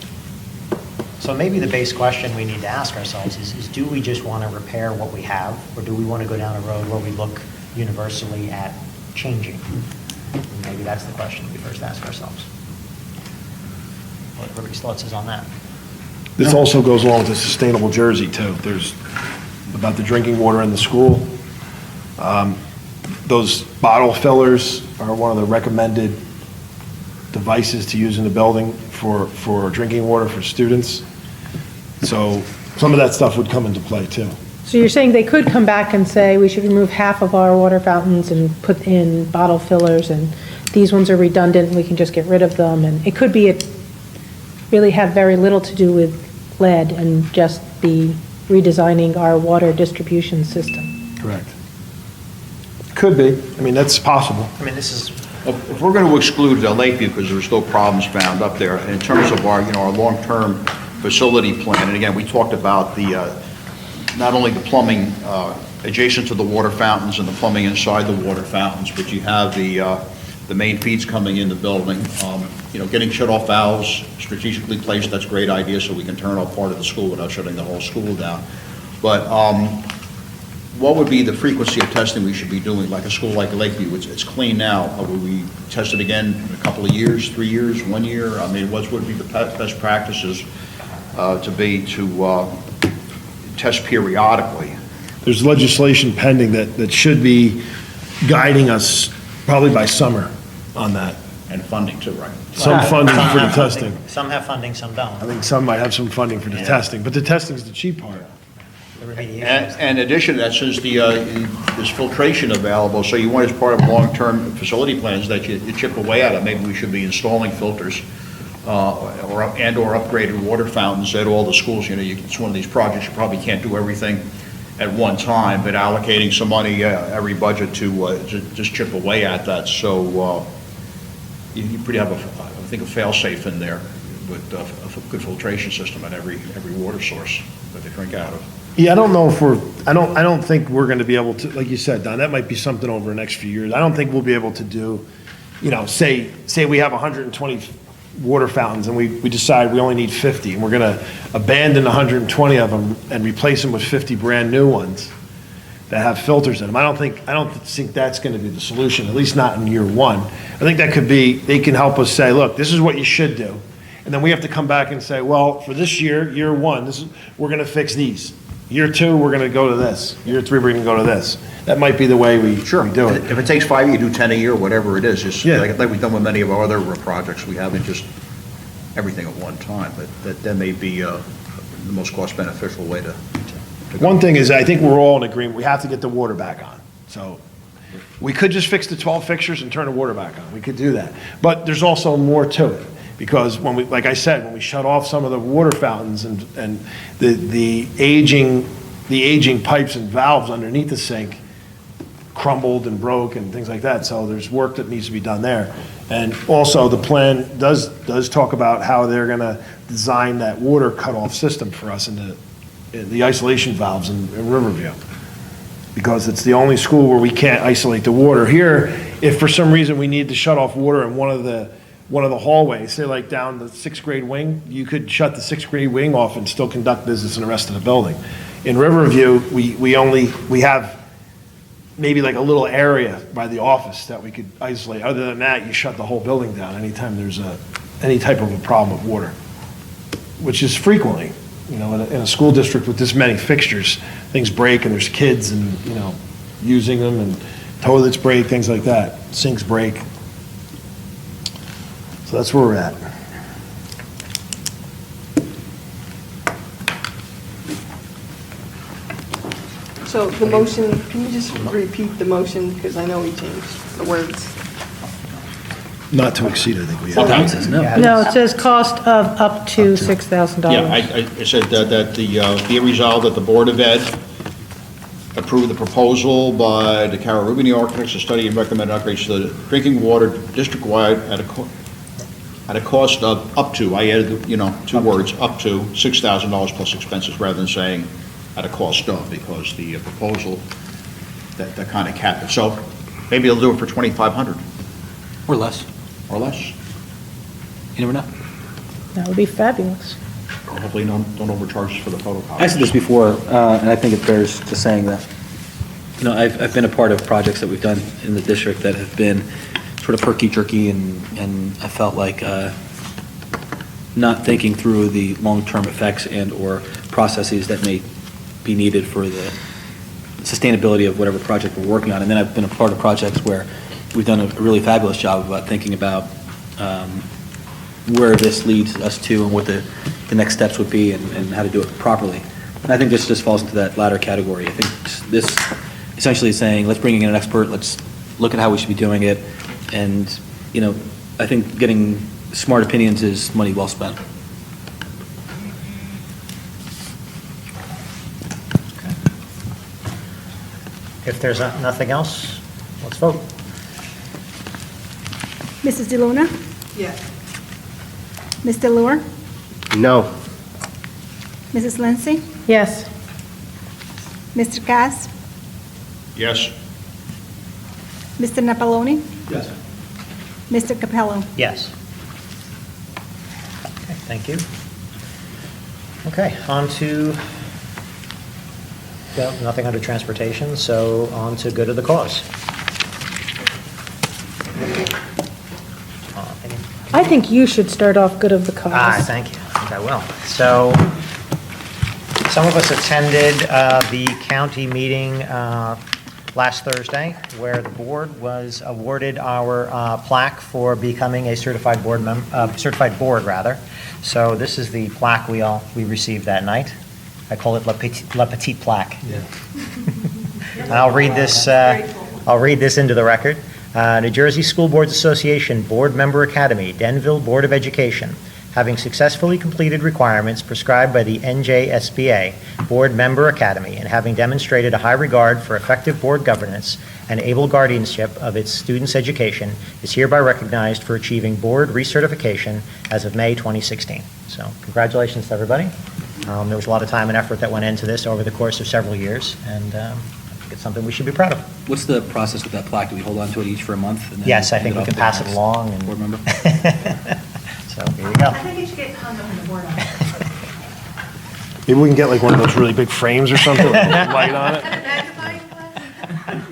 S1: So maybe the base question we need to ask ourselves is do we just want to repair what we have, or do we want to go down a road where we look universally at changing? Maybe that's the question we first ask ourselves. What everybody's thoughts is on that.
S4: This also goes along with the sustainable Jersey too. There's about the drinking water in the school. Those bottle fillers are one of the recommended devices to use in the building for drinking water for students. So some of that stuff would come into play too.
S10: So you're saying they could come back and say, we should remove half of our water fountains and put in bottle fillers, and these ones are redundant, and we can just get rid of them, and it could be, really have very little to do with lead and just be redesigning our water distribution system.
S4: Correct. Could be. I mean, that's possible.
S1: I mean, this is,
S8: If we're going to exclude Lakeview because there's still problems found up there, in terms of our, our long-term facility plan, and again, we talked about the, not only the plumbing adjacent to the water fountains and the plumbing inside the water fountains, but you have the main feeds coming in the building. Getting shut-off valves strategically placed, that's a great idea, so we can turn off part of the school without shutting the whole school down. But what would be the frequency of testing we should be doing, like a school like Lakeview? It's clean now. Will we test it again in a couple of years, 3 years, 1 year? I mean, what would be the best practices to test periodically?
S4: There's legislation pending that should be guiding us probably by summer on that.
S8: And funding too, right?
S4: Some funding
S1: some
S4: for the
S1: have funding-
S4: testing.
S1: Some have funding, some don't.
S4: I think some might have some funding for the testing, but the testing's the cheap part.
S1: The remediation is-
S8: And in addition to that, since there's filtration available, so you want as part of long-term facility plans that you chip away at it, maybe we should be installing filters or upgraded water fountains at all the schools. It's one of these projects, you probably can't do everything at one time, but allocating some money every budget to just chip away at that. So you pretty have, I think, a fail-safe in there with a good filtration system at every water source that they drink out of.
S4: Yeah, I don't know if I don't think we're going to be able to, like you said, Don, that might be something over the next few years. I don't think we'll be able to do, say we have 120 water fountains and we decide we only need 50 and we're going to abandon 120 of them and replace them with 50 brand new ones that have filters in them. I don't think that's going to be the solution, at least not in year one. I think that could be, they can help us say, look, this is what you should do. And then we have to come back and say, well, for this year one, we're going to fix these. Year two, we're going to go to this. Year three, we're going to go to this. That might be the way we do it.
S8: If it takes 5 years, you do 10 a year, whatever it is. Just
S4: Yeah.
S8: like we've done with many of our other projects, we haven't just everything at one time, but that may be the most cost beneficial way to go.
S4: One thing is, I think we're all in agreement, we have to get the water back on. So we could just fix the 12 fixtures and turn the water back on. We could do that. But there's also more to it. Because like I said, when we shut off some of the water fountains and the aging pipes and valves underneath the sink crumbled and broke and things like that. So there's work that needs to be done there. And also the plan does talk about how they're going to design that water cutoff system for us in the isolation valves in Riverview. Because it's the only school where we can't isolate the water. Here, if for some reason we need to shut off water in one of the one of the hallways, say like down the sixth grade wing, you could shut the sixth grade wing off and still conduct business in the rest of the building. In Riverview, we have maybe like a little area by the office that we could isolate. Other than that, you shut the whole building down anytime there's any type of a problem with water, which is frequently, in a school district with this many fixtures, things break and there's kids and, using them, and toilets break, things like that, sinks break. So that's where we're at.
S9: So the motion, can you just repeat the motion, because I know we changed the words.
S4: Not to exceed, I think we
S6: All
S4: have.
S6: down says no.
S10: No, it says cost of up to $6,000.
S8: Yeah, I said that be it resolved that the Board of Ed approve the proposal by the Carol Rubini Architects to study and recommend upgrades to the drinking water district-wide at a cost of up to, I added, two words, up to $6,000 plus expenses, rather than saying at a cost of, because the proposal, that kind of capped it. So maybe they'll do it for $2,500
S6: Or less.
S8: or less.
S6: You never know.
S10: That would be fabulous.
S8: Or hopefully don't overcharge us for the photocopy.
S6: I said this before, and I think it bears to saying that, I've been a part of projects that we've done in the district that have been sort of herky-jerky, and I felt like not thinking through the long-term effects and/or processes that may be needed for the sustainability of whatever project we're working on. And then I've been a part of projects where we've done a really fabulous job about thinking about where this leads us to and what the next steps would be and how to do it properly. And I think this just falls into that latter category. I think this essentially is saying, let's bring in an expert, let's look at how we should be doing it, and, I think getting smart opinions is money well spent.
S1: If there's nothing else, let's vote.
S2: Mrs. DeLuna?
S9: Yes.
S2: Mr. Lure?
S3: No.
S2: Mrs. Lindsay?
S10: Yes.
S2: Mr. Cass?
S8: Yes.
S2: Mr. Napoloni?
S8: Yes.
S2: Mr. Capello?
S1: Yes. Okay, thank you. Okay, on to, nothing under transportation, so on to good of the cause.
S10: I think you should start off good of the cause.
S1: Thank you. I think I will. So, some of us attended the county meeting last Thursday, where the board was awarded our plaque for becoming a certified board rather. So this is the plaque we received that night. I call it La Petite Plaque. Yeah. And I'll read this into the record. New Jersey School Boards Association Board Member Academy, Denville Board of Education, having successfully completed requirements prescribed by the NJSBA Board Member Academy and having demonstrated a high regard for effective board governance and able guardianship of its students' education, is hereby recognized for achieving board recertification as of May 2016. So congratulations to everybody. There was a lot of time and effort that went into this over the course of several years, and I think it's something we should be proud of.
S6: What's the process with that plaque? Do we hold on to it each for a month? And then
S1: Yes, I
S6: hand
S1: think we
S6: off
S1: can
S6: to
S1: pass
S6: the
S1: it
S6: next
S1: along. And
S6: Board member?
S1: So here you go.
S7: I think it should get hung up in the board office.
S4: Maybe we can get like one of those really big frames or something with a light on it.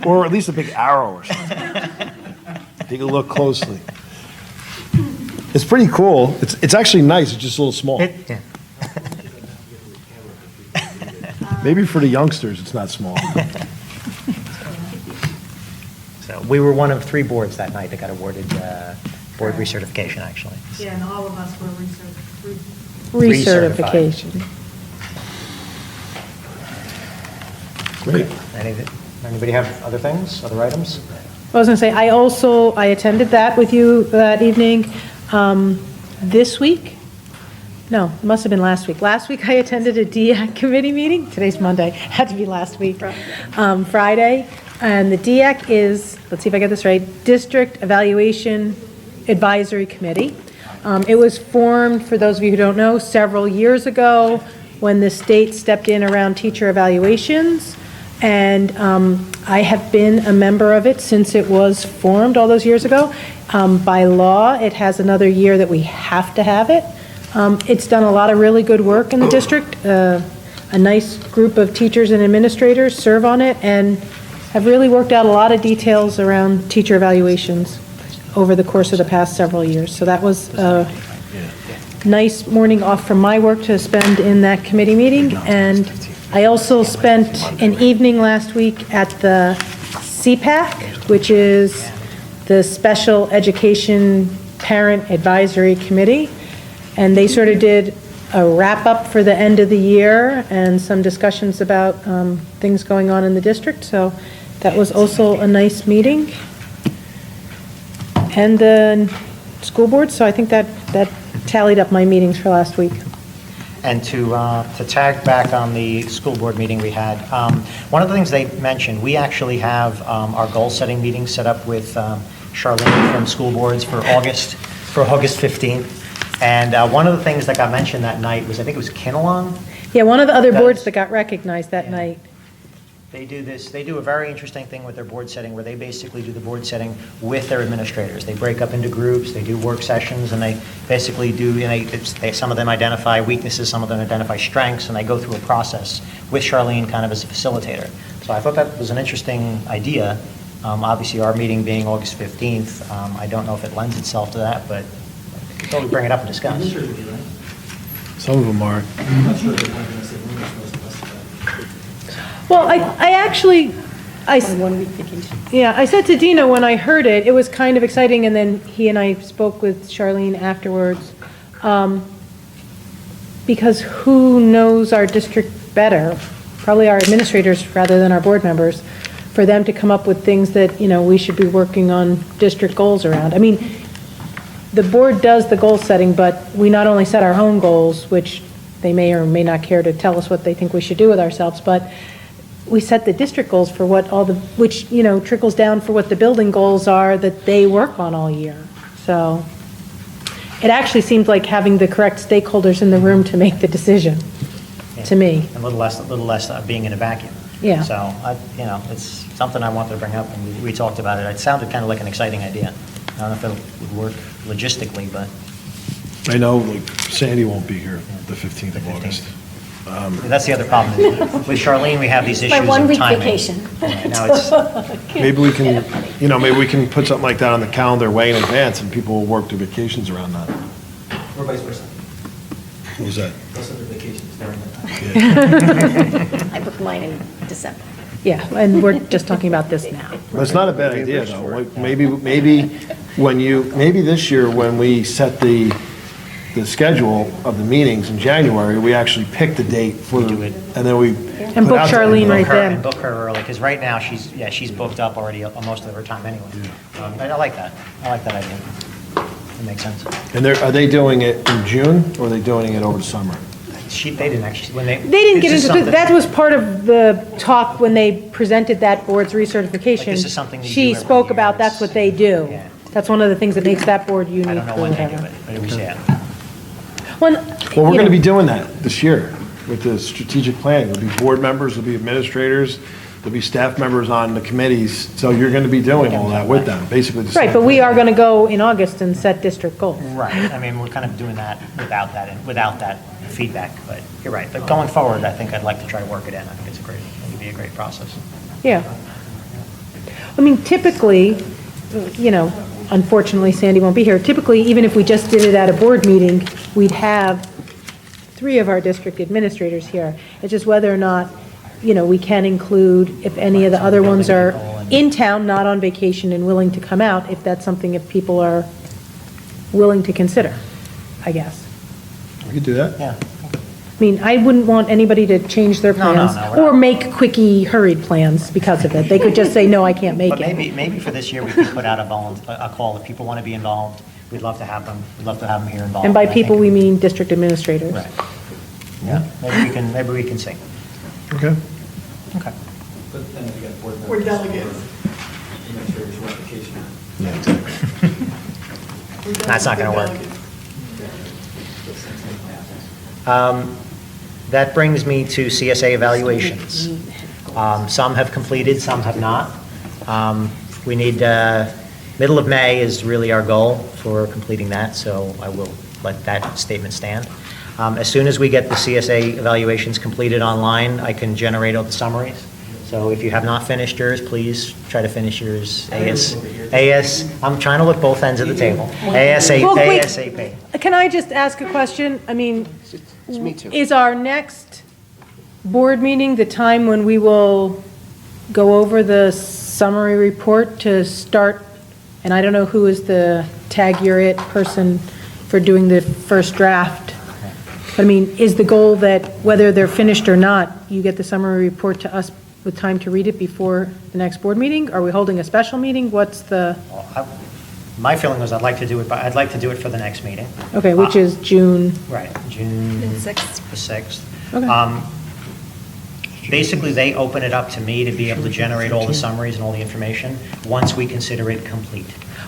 S4: Or at least a big arrow or something. Take a look closely. It's pretty cool. It's actually nice. It's just a little small.
S1: Yeah.
S4: Maybe for the youngsters, it's not small.
S1: So we were one of 3 boards that night that got awarded board recertification, actually.
S7: Yeah, and all of us were
S10: Recertification.
S4: Great.
S1: Anybody have other things, other items?
S10: I was going to say, I attended that with you that evening. This week? No, it must have been last week. Last week I attended a DEAC committee meeting. Today's Monday. Had to be last week. Friday. And the DEAC is, let's see if I get this right, District Evaluation Advisory Committee. It was formed, for those of you who don't know, several years ago when the state stepped in around teacher evaluations. And I have been a member of it since it was formed all those years ago. By law, it has another year that we have to have it. It's done a lot of really good work in the district. A nice group of teachers and administrators serve on it and have really worked out a lot of details around teacher evaluations over the course of the past several years. So that was a nice morning off from my work to spend in that committee meeting. And I also spent an evening last week at the CPAC, which is the Special Education Parent Advisory Committee. And they sort of did a wrap-up for the end of the year and some discussions about things going on in the district. So that was also a nice meeting. And the school board, so I think that tallied up my meetings for last week.
S1: And to tag back on the school board meeting we had, one of the things they mentioned, we actually have our goal-setting meeting set up with Charlene from school boards for August 15th. And one of the things that got mentioned that night was, I think it was Kinnelon.
S10: Yeah, one of the other boards that got recognized that night.
S1: They do a very interesting thing with their board setting where they basically do the board setting with their administrators. They break up into groups, they do work sessions, and they basically do, some of them identify weaknesses, some of them identify strengths, and they go through a process with Charlene kind of as a facilitator. So I thought that was an interesting idea. Obviously, our meeting being August 15th, I don't know if it lends itself to that, but I thought we'd bring it up and discuss.
S4: Some of them are.
S10: Well, I actually, yeah, I said to Dina when I heard it, it was kind of exciting, and then he and I spoke with Charlene afterwards, because who knows our district better? Probably our administrators rather than our board members, for them to come up with things that, we should be working on district goals around. I mean, the board does the goal setting, but we not only set our own goals, which they may or may not care to tell us what they think we should do with ourselves, but we set the district goals for which trickles down for what the building goals are that they work on all year. So it actually seems like having the correct stakeholders in the room to make the decision, to me.
S1: A little less being in a vacuum.
S10: Yeah.
S1: So, it's something I wanted to bring up, and we talked about it. It sounded kind of like an exciting idea. I don't know if it would work logistically, but
S4: I know, Sandy won't be here the 15th of August.
S1: that's the other problem. With Charlene, we have these issues
S5: My
S1: of
S5: 1 week
S1: timing.
S5: vacation.
S1: Yeah, now it's,
S4: Maybe we can, maybe we can put something like that on the calendar way in advance, and people will work their vacations around that.
S6: Or vice versa.
S4: What was that?
S6: Those are the vacations during that time.
S5: I booked mine in December.
S10: Yeah, and we're just talking about this now.
S4: That's not a bad idea, though. Maybe this year, when we set the schedule of the meetings in January, we actually pick the date for,
S1: do it.
S4: and then we.
S10: And book Charlene right
S1: and
S10: then.
S1: book her early, because right now, she's booked up already most of her time anyway. I like that. I like that idea. It makes sense.
S4: And are they doing it in June, or are they doing it over the summer?
S1: They didn't actually, when they.
S10: They didn't get
S1: this is
S10: into,
S1: something-
S10: that was part of the talk when they presented that board's recertification.
S1: Like, this is something that you
S10: She
S1: do every
S10: spoke
S1: year.
S10: about that's what they do.
S1: Yeah.
S10: That's one of the things that makes that board unique.
S1: I don't know
S10: or
S1: when they do
S10: whatever.
S1: it, but we say it.
S10: Well,
S4: Well, we're going to be doing that this year with the strategic planning. There'll be board members, there'll be administrators, there'll be staff members on the committees, so you're going to be doing all that with them, basically. the
S10: Right,
S4: same
S10: but we
S4: thing.
S10: are going to go in August and set district goals.
S1: Right, I mean, we're kind of doing that without that feedback, but you're right. But going forward, I think I'd like to try to work it in. I think it would be a great process.
S10: Yeah. I mean, typically, unfortunately, Sandy won't be here. Typically, even if we just did it at a board meeting, we'd have 3 of our district administrators here. It's just whether or not, we can include, if any of the other ones are in town, not on vacation, and willing to come out, if that's something if people are willing to consider, I guess.
S4: We could do that.
S1: Yeah.
S10: I mean, I wouldn't want anybody to change their
S1: No, no,
S10: plans
S1: no, we're
S10: or
S1: not.
S10: make quickie, hurried plans because of it. They could just say, no, I can't make
S1: But
S10: it.
S1: maybe for this year, we could put out a call. If people want to be involved, we'd love to have them. We'd love to have them here involved.
S10: And by
S1: I think-
S10: people, we mean district administrators.
S1: Right. Yeah, maybe we can see.
S4: Okay.
S1: Okay.
S6: But then if you got board members.
S9: We're delegates.
S6: Administrators who are on vacation.
S4: Yeah, exactly.
S1: That's not going to work. That brings me to CSA evaluations. Some have completed, some have not. We need, middle of May is really our goal for completing that, so I will let that statement stand. As soon as we get the CSA evaluations completed online, I can generate all the summaries. So if you have not finished yours, please try to finish yours I'm trying to look both ends of the table.
S10: Well, wait.
S1: ASAP.
S10: Can I just ask a question? I mean,
S3: It's me too.
S10: is our next board meeting the time when we will go over the summary report to start? And I don't know who is the tag you're it person for doing the first draft. But I mean, is the goal that whether they're finished or not, you get the summary report to us with time to read it before the next board meeting? Are we holding a special meeting? What's the,
S1: My feeling was I'd like to do it, but I'd like to do it for the next meeting.
S10: okay, which is June?
S1: Right, June
S2: June 6th.
S1: the 6th.
S10: Okay.
S1: Basically, they open it up to me to be able to generate all the summaries and all the information once we consider it complete.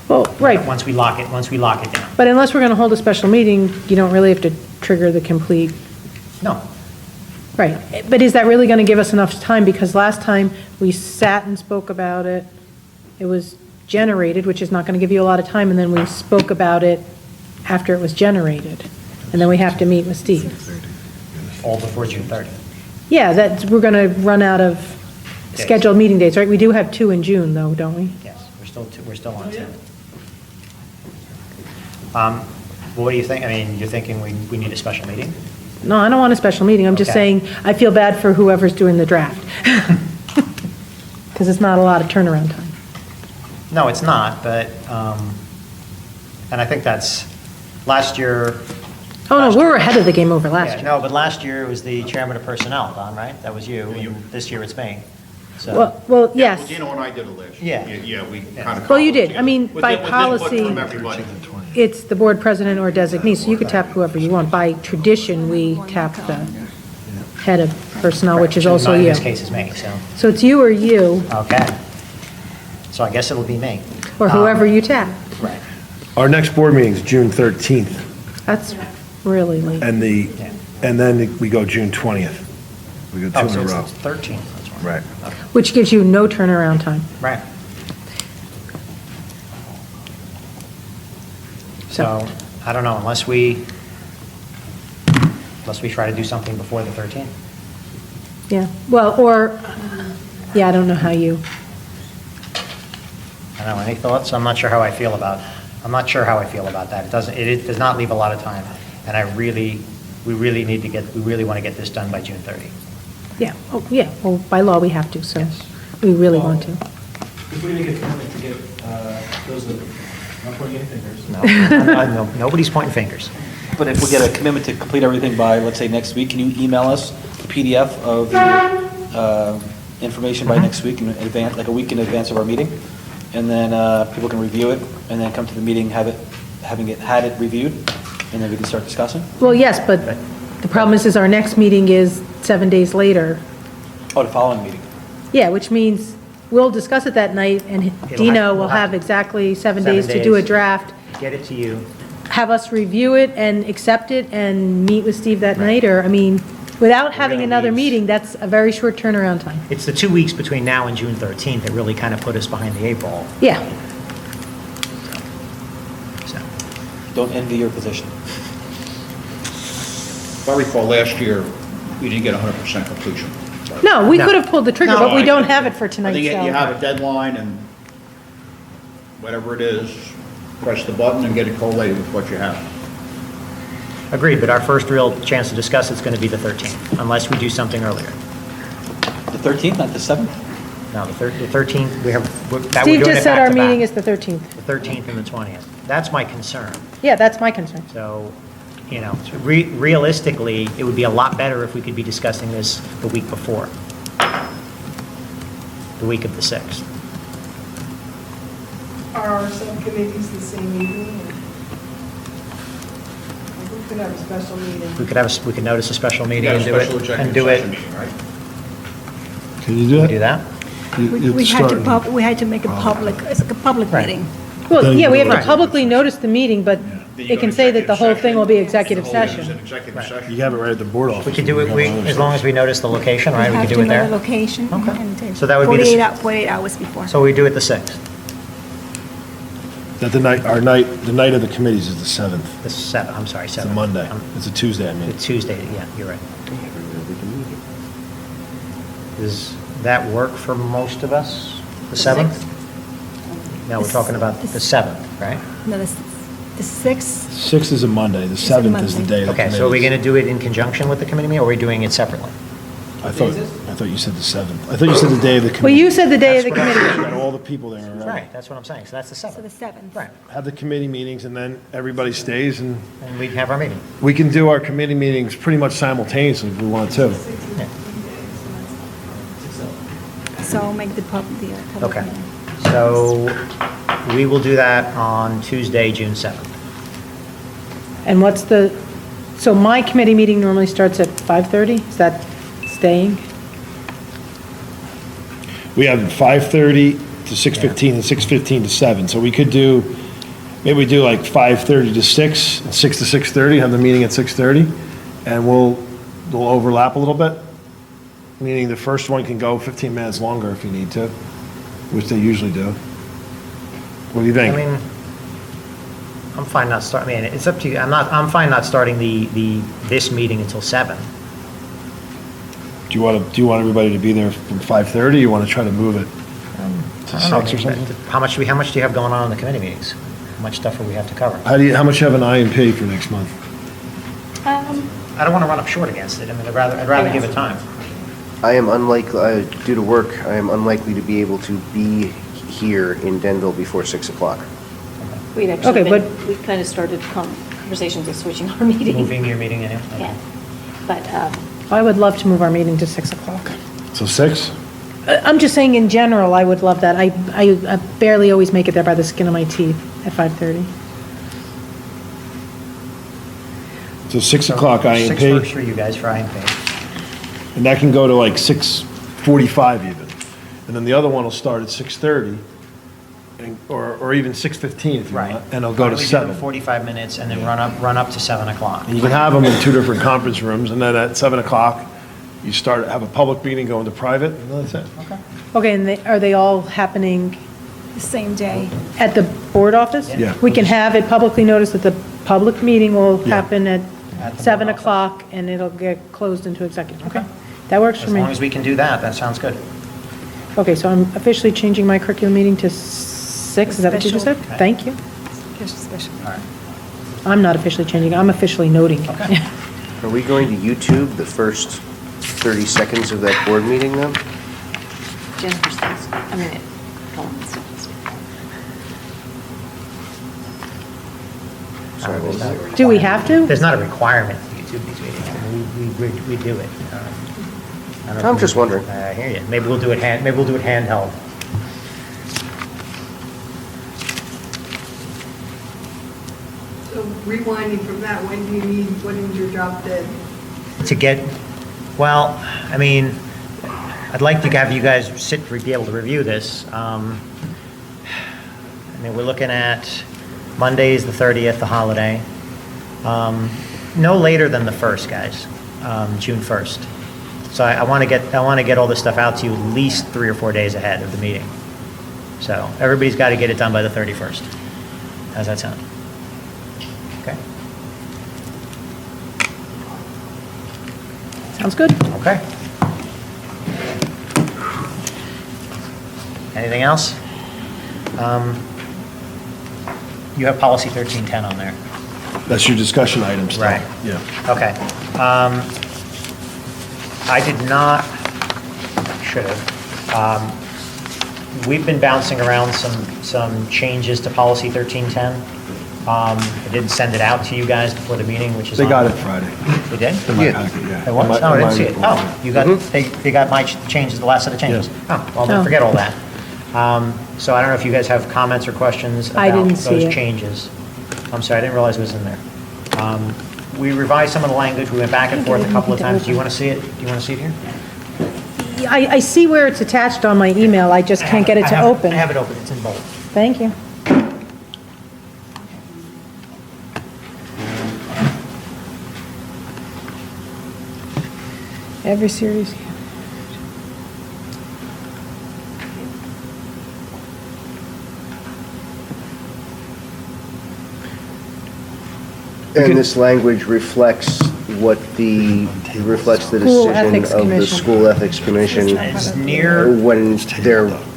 S10: Well, right,
S1: Once we lock it down.
S10: but unless we're going to hold a special meeting, you don't really have to trigger the complete.
S1: No,
S10: Right, but is that really going to give us enough time? Because last time we sat and spoke about it, it was generated, which is not going to give you a lot of time, and then we spoke about it after it was generated, and then we have to meet with Steve.
S1: all before June 30th.
S10: Yeah, we're going to run out of scheduled meeting dates, right? We do have 2 in June, though, don't we?
S1: Yes, we're still on 2. What do you think? I mean, you're thinking we need a special meeting?
S10: No, I don't want a special meeting, I'm just
S1: Okay.
S10: saying, I feel bad for whoever's doing the draft. Because it's not a lot of turnaround time.
S1: No, it's not, but, and I think that's, last year.
S10: Oh, no, we were ahead of the game over last
S1: Yeah,
S10: year.
S1: no, but last year it was the chairman of personnel, Don, right? That was you, and this year it's me. So,
S10: Well,
S8: Well,
S10: yes.
S8: Dino and I did it last
S1: Yeah.
S8: year. Yeah, we kind of.
S10: Well, you did. I mean, by policy-
S8: From everybody.
S10: It's the board president or designee, so you could tap whoever you want. By tradition, we tap the head of personnel, which is also
S1: In
S10: you.
S1: this case, it's me, so,
S10: So it's you or you,
S1: okay. So I guess it'll be me.
S10: or whoever you tap.
S1: Right.
S4: Our next board meeting is June 13th,
S10: That's really late.
S4: and then we go June 20th. We go
S1: Oh,
S4: 2
S1: so
S4: in a row.
S1: it's 13th, that's right.
S4: Right.
S10: Which gives you no turnaround time.
S1: Right. So, I don't know, unless we try to do something before the 13th.
S10: Yeah, well, or, yeah, I don't know how you,
S1: I don't know, any thoughts? I'm not sure how I feel about that. It does not leave a lot of time, and we really want to get this done by June 30.
S10: yeah, oh, yeah, well, by law, we have to, so we really want to.
S6: If we make a commitment to get those, not pointing any fingers.
S1: No, nobody's pointing fingers.
S6: But if we get a commitment to complete everything by, let's say, next week, can you email us the PDF of the information by next week in advance, like a week in advance of our meeting? And then people can review it, and then come to the meeting, having had it reviewed, and then we can start discussing?
S10: Well, yes, but the problem is our next meeting is 7 days later.
S6: Oh, the following meeting.
S10: Yeah, which means we'll discuss it that night, and Dino will have exactly 7 days to do a draft,
S1: Get it to you.
S10: have us review it and accept it, and meet with Steve that night, or, I mean, without having
S1: really
S10: another
S1: needs-
S10: meeting, that's a very short turnaround time.
S1: It's the 2 weeks between now and June 13th that really kind of put us behind the 8 ball.
S10: Yeah,
S1: So,
S6: Don't envy your position.
S8: If I recall, last year, we didn't get 100% completion.
S10: no, we
S1: No.
S10: could have pulled the trigger,
S8: No,
S10: but we
S8: I-
S10: don't have it for tonight,
S8: I think you
S10: so.
S8: have a deadline, and whatever it is, press the button and get it collated with what you have.
S1: agreed, but our first real chance to discuss it's going to be the 13th, unless we do something earlier.
S6: The 13th, not the 7th?
S1: No, the 13th, we're doing
S10: Steve
S1: it
S10: just said our
S1: back-to-back.
S10: meeting is the 13th.
S1: The 13th and the 20th. That's my concern.
S10: Yeah, that's my concern.
S1: So, realistically, it would be a lot better if we could be discussing this the week before, the week of the 6th.
S9: Are our subcommittees the same evening? We could have a special meeting.
S1: We could notice a special
S8: You
S1: meeting
S8: got a
S1: and do it.
S8: special
S1: And
S8: executive
S1: do it.
S8: session meeting, right?
S4: Can you
S1: Can we do that?
S2: We had to make a public, it's like a public
S1: Right.
S2: meeting.
S10: Well,
S4: Then
S10: yeah, we have to
S1: Right.
S10: publicly notice the meeting, but it can say that the whole thing will be executive
S8: Hold it as an
S10: session.
S8: executive session.
S4: You have it right at the board office.
S1: We could do it, as long as we notice the location, right? We
S2: Have
S1: could
S2: to
S1: do it
S2: know
S1: there.
S2: the location.
S1: Okay.
S2: and
S1: So that would be the
S2: 48 hours before.
S1: So we do it the 6th,
S4: That the night of the committees is the 7th.
S1: the 7th, I'm sorry, 7th.
S4: It's a Monday. It's a Tuesday, I mean.
S1: The Tuesday, yeah, you're right. Does that work for most of us? The 7th? No, we're talking about the 7th, right?
S2: No, the 6th,
S4: 6th is a Monday, the
S2: a
S4: 7th is the
S2: Monday.
S4: day of the
S1: Okay,
S4: committees.
S1: so are we going to do it in conjunction with the committee meeting, or are we doing it separately?
S4: I thought you said the 7th. I thought you said the day of the committee.
S10: Well, you said the day of the
S1: That's what I-
S10: committee.
S4: Got all the people there already.
S1: Right, that's what I'm saying, so that's the
S2: so
S1: 7th.
S2: the 7th.
S1: Right,
S4: Have the committee meetings, and then everybody stays, and
S1: and we'd have our meeting.
S4: we can do our committee meetings pretty much simultaneously if we want to.
S1: Yeah.
S2: So I'll make the public
S1: Okay,
S2: meeting.
S1: so we will do that on Tuesday, June 7th.
S10: And so my committee meeting normally starts at 5:30? Is that staying?
S4: We have 5:30 to 6:15 and 6:15 to 7, so we could do, maybe we do like 5:30 to 6, and 6 to 6:30, have the meeting at 6:30, and we'll overlap a little bit, meaning the first one can go 15 minutes longer if you need to, which they usually do. What do you
S1: I
S4: think?
S1: mean, I'm fine not starting, I mean, it's up to you, I'm fine not starting this meeting until 7.
S4: Do you want everybody to be there from 5:30, or you want to try to move it to
S1: I don't know,
S4: 6 or
S1: maybe
S4: something?
S1: How much do you have going on in the committee meetings? How much stuff do we have to cover?
S4: How much you have an IMP for next month?
S1: I don't want to run up short against it, I mean, I'd rather give it time.
S3: I am unlikely, due to work, I am unlikely to be able to be here in Denville before 6 o'clock.
S5: We'd
S10: Okay,
S5: actually
S10: but-
S5: we kind of started conversations of switching our meeting.
S1: Moving your meeting anyway? Okay.
S5: Yeah, but,
S10: I would love to move our meeting to 6 o'clock.
S4: So 6?
S10: I'm just saying in general, I would love that. I barely always make it there by the skin of my teeth at 5:30.
S4: So 6 o'clock
S1: 6 works
S4: IMP,
S1: for you guys for IMP.
S4: and that can go to like 6:45 even. And then the other one will start at 6:30, or even 6:15 if you
S1: Right.
S4: want, and it'll go to
S1: Why don't we do
S4: 7.
S1: the 45 minutes and then run up to 7 o'clock.
S4: And you can have them in 2 different conference rooms, and then at 7 o'clock, you have a public meeting, go into private, and that's it.
S10: Okay, and are they all happening
S2: The same day.
S10: at the board office?
S4: Yeah.
S10: We can have it publicly noticed that the public meeting will
S4: Yeah.
S10: happen at
S1: At the
S10: 7
S1: board office.
S10: o'clock, and it'll get closed into executive. Okay, that works for
S1: As
S10: me.
S1: long as we can do that, that sounds good.
S10: Okay, so I'm officially changing my curriculum meeting to 6, is that what you just said?
S2: Special.
S1: Okay.
S10: Thank you.
S2: Special.
S1: All right.
S10: I'm not officially changing, I'm officially noting.
S1: Okay.
S3: Are we going to YouTube the first 30 seconds of that board meeting, though?
S5: Jennifer's things, I mean, Colin's stuff.
S3: Sorry, what was that?
S10: Do we have to?
S1: There's not a requirement to YouTube these meetings, I mean, we do it. I don't know
S3: I'm
S1: if
S3: just
S1: we-
S3: wondering.
S1: I hear you, maybe we'll do it handheld.
S9: So rewinding from that, when do you need, what is your drop dead?
S1: To get, well, I mean, I'd like to have you guys be able to review this. I mean, we're looking at Monday's the 30th, the holiday. No later than the 1st, guys, June 1st. So I want to get all this stuff out to you at least 3 or 4 days ahead of the meeting. So everybody's got to get it done by the 31st. How's that sound? Okay.
S10: Sounds good.
S1: Okay. Anything else? You have policy 1310 on there.
S4: That's your discussion items. still.
S1: Right.
S4: Yeah.
S1: Okay. I did not, should have. We've been bouncing around some changes to policy 1310. I didn't send it out to you guys before the meeting, which is
S4: They
S1: on-
S4: got it Friday.
S1: We did?
S4: In my
S3: Yeah.
S4: packet, yeah.
S1: It was?
S4: In my-
S1: Oh, I
S4: in
S1: didn't
S4: my
S1: see it.
S4: report,
S1: Oh,
S4: yeah.
S1: you got, they got my changes, the last set of changes. Oh, well, then
S10: Oh.
S1: forget all that. So I don't know if you guys have comments or questions
S10: I
S1: about
S10: didn't see
S1: those
S10: it.
S1: changes. I'm sorry, I didn't realize it was in there. We revised some of the language, we went back and forth a couple of times. Do you want to see it? Do you want to see it here?
S10: I see where it's attached on my email, I just can't get it to open.
S1: I have it open, it's in bold.
S10: Thank you. every series.
S3: And this language reflects reflects the
S10: School
S3: decision
S10: Ethics
S3: of the
S10: Commission.
S3: School Ethics Commission
S1: As near,
S3: when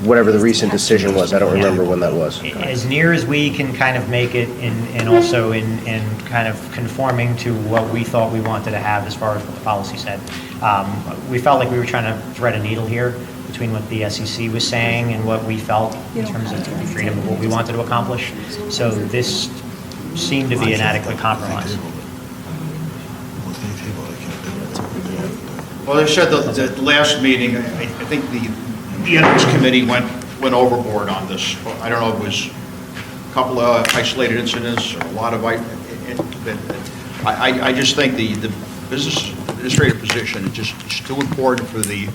S3: whatever the recent decision was. I don't remember when that was.
S1: as near as we can kind of make it and also in kind of conforming to what we thought we wanted to have as far as what the policy said. We felt like we were trying to thread a needle here between what the SEC was saying and what we felt in terms of freedom of what we wanted to accomplish. So this seemed to be an adequate compromise.
S8: Well, I said the last meeting, I think the ethics committee went overboard on this. I don't know if it was a couple of isolated incidents or a lot of, I just think the business administrative position is just too important for the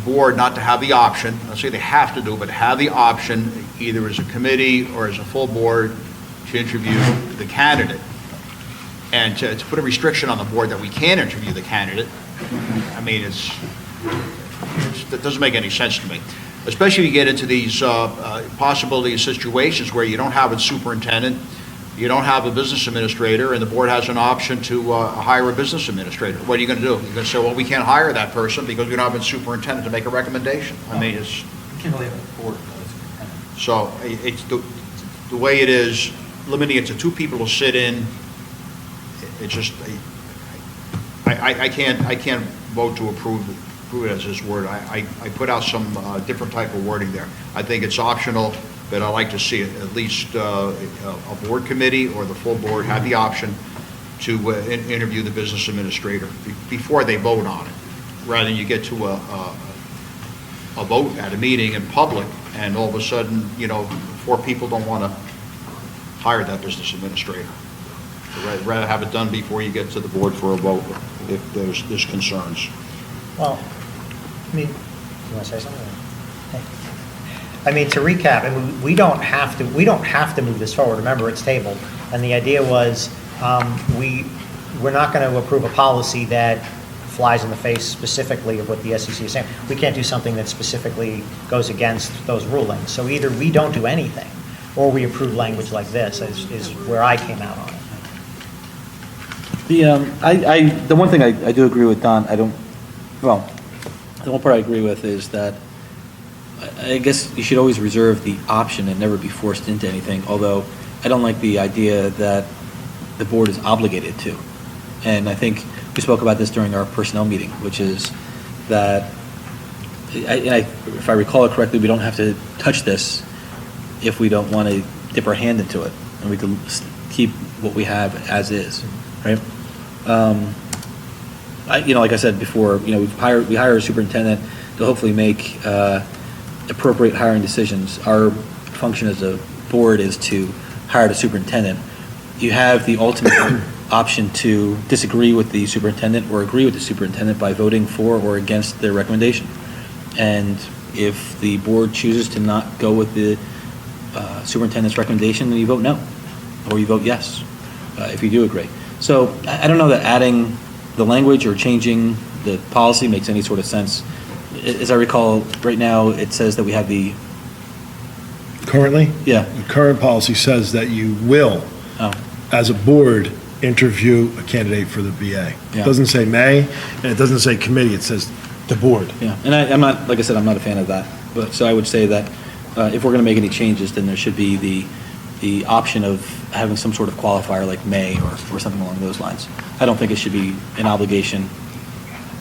S8: board not to have the option, I'll say they have to do, but have the option either as a committee or as a full board to interview the candidate. And to put a restriction on the board that we can't interview the candidate, I mean, it doesn't make any sense to me. Especially if you get into these possibility of situations where you don't have a superintendent, you don't have a business administrator, and the board has an option to hire a business administrator. What are you going to do? You're going to say, well, we can't hire that person because we don't have a superintendent to make a recommendation. I mean, it's...
S6: You can't really have a board without a superintendent.
S8: So it's the way it is, limiting it to two people to sit in, it's just, I can't vote to approve it as this word. I put out some different type of wording there. I think it's optional, but I like to see it, at least a board committee or the full board have the option to interview the business administrator before they vote on it, rather than you get to a vote at a meeting in public, and all of a sudden, 4 people don't want to hire that business administrator. I'd rather have it done before you get to the board for a vote if there's concerns.
S1: Well, I mean, you want to say something? Hey. I mean, to recap, we don't have to move this forward. Remember, it's tabled. And the idea was, we're not going to approve a policy that flies in the face specifically of what the SEC is saying. We can't do something that specifically goes against those rulings. So either we don't do anything, or we approve language like this, is where I came out on it.
S6: The one thing I do agree with Don, the one part I agree with is that I guess you should always reserve the option and never be forced into anything, although I don't like the idea that the board is obligated to. And I think we spoke about this during our personnel meeting, which is that, if I recall it correctly, we don't have to touch this if we don't want to dip our hand into it, and we can keep what we have as is, right? Like I said before, we hire a superintendent to hopefully make appropriate hiring decisions. Our function as a board is to hire the superintendent. You have the ultimate option to disagree with the superintendent or agree with the superintendent by voting for or against their recommendation. And if the board chooses to not go with the superintendent's recommendation, then you vote no, or you vote yes, if you do agree. So I don't know that adding the language or changing the policy makes any sort of sense. As I recall, right now, it says that we have the...
S4: Currently?
S6: Yeah.
S4: The current policy says that you will,
S6: Oh,
S4: as a board, interview a candidate for the BA.
S6: Yeah.
S4: It doesn't say may, and it doesn't say committee, it says the board.
S6: yeah. And I'm not, like I said, I'm not a fan of that. But, so I would say that if we're going to make any changes, then there should be the option of having some sort of qualifier like may or something along those lines. I don't think it should be an obligation,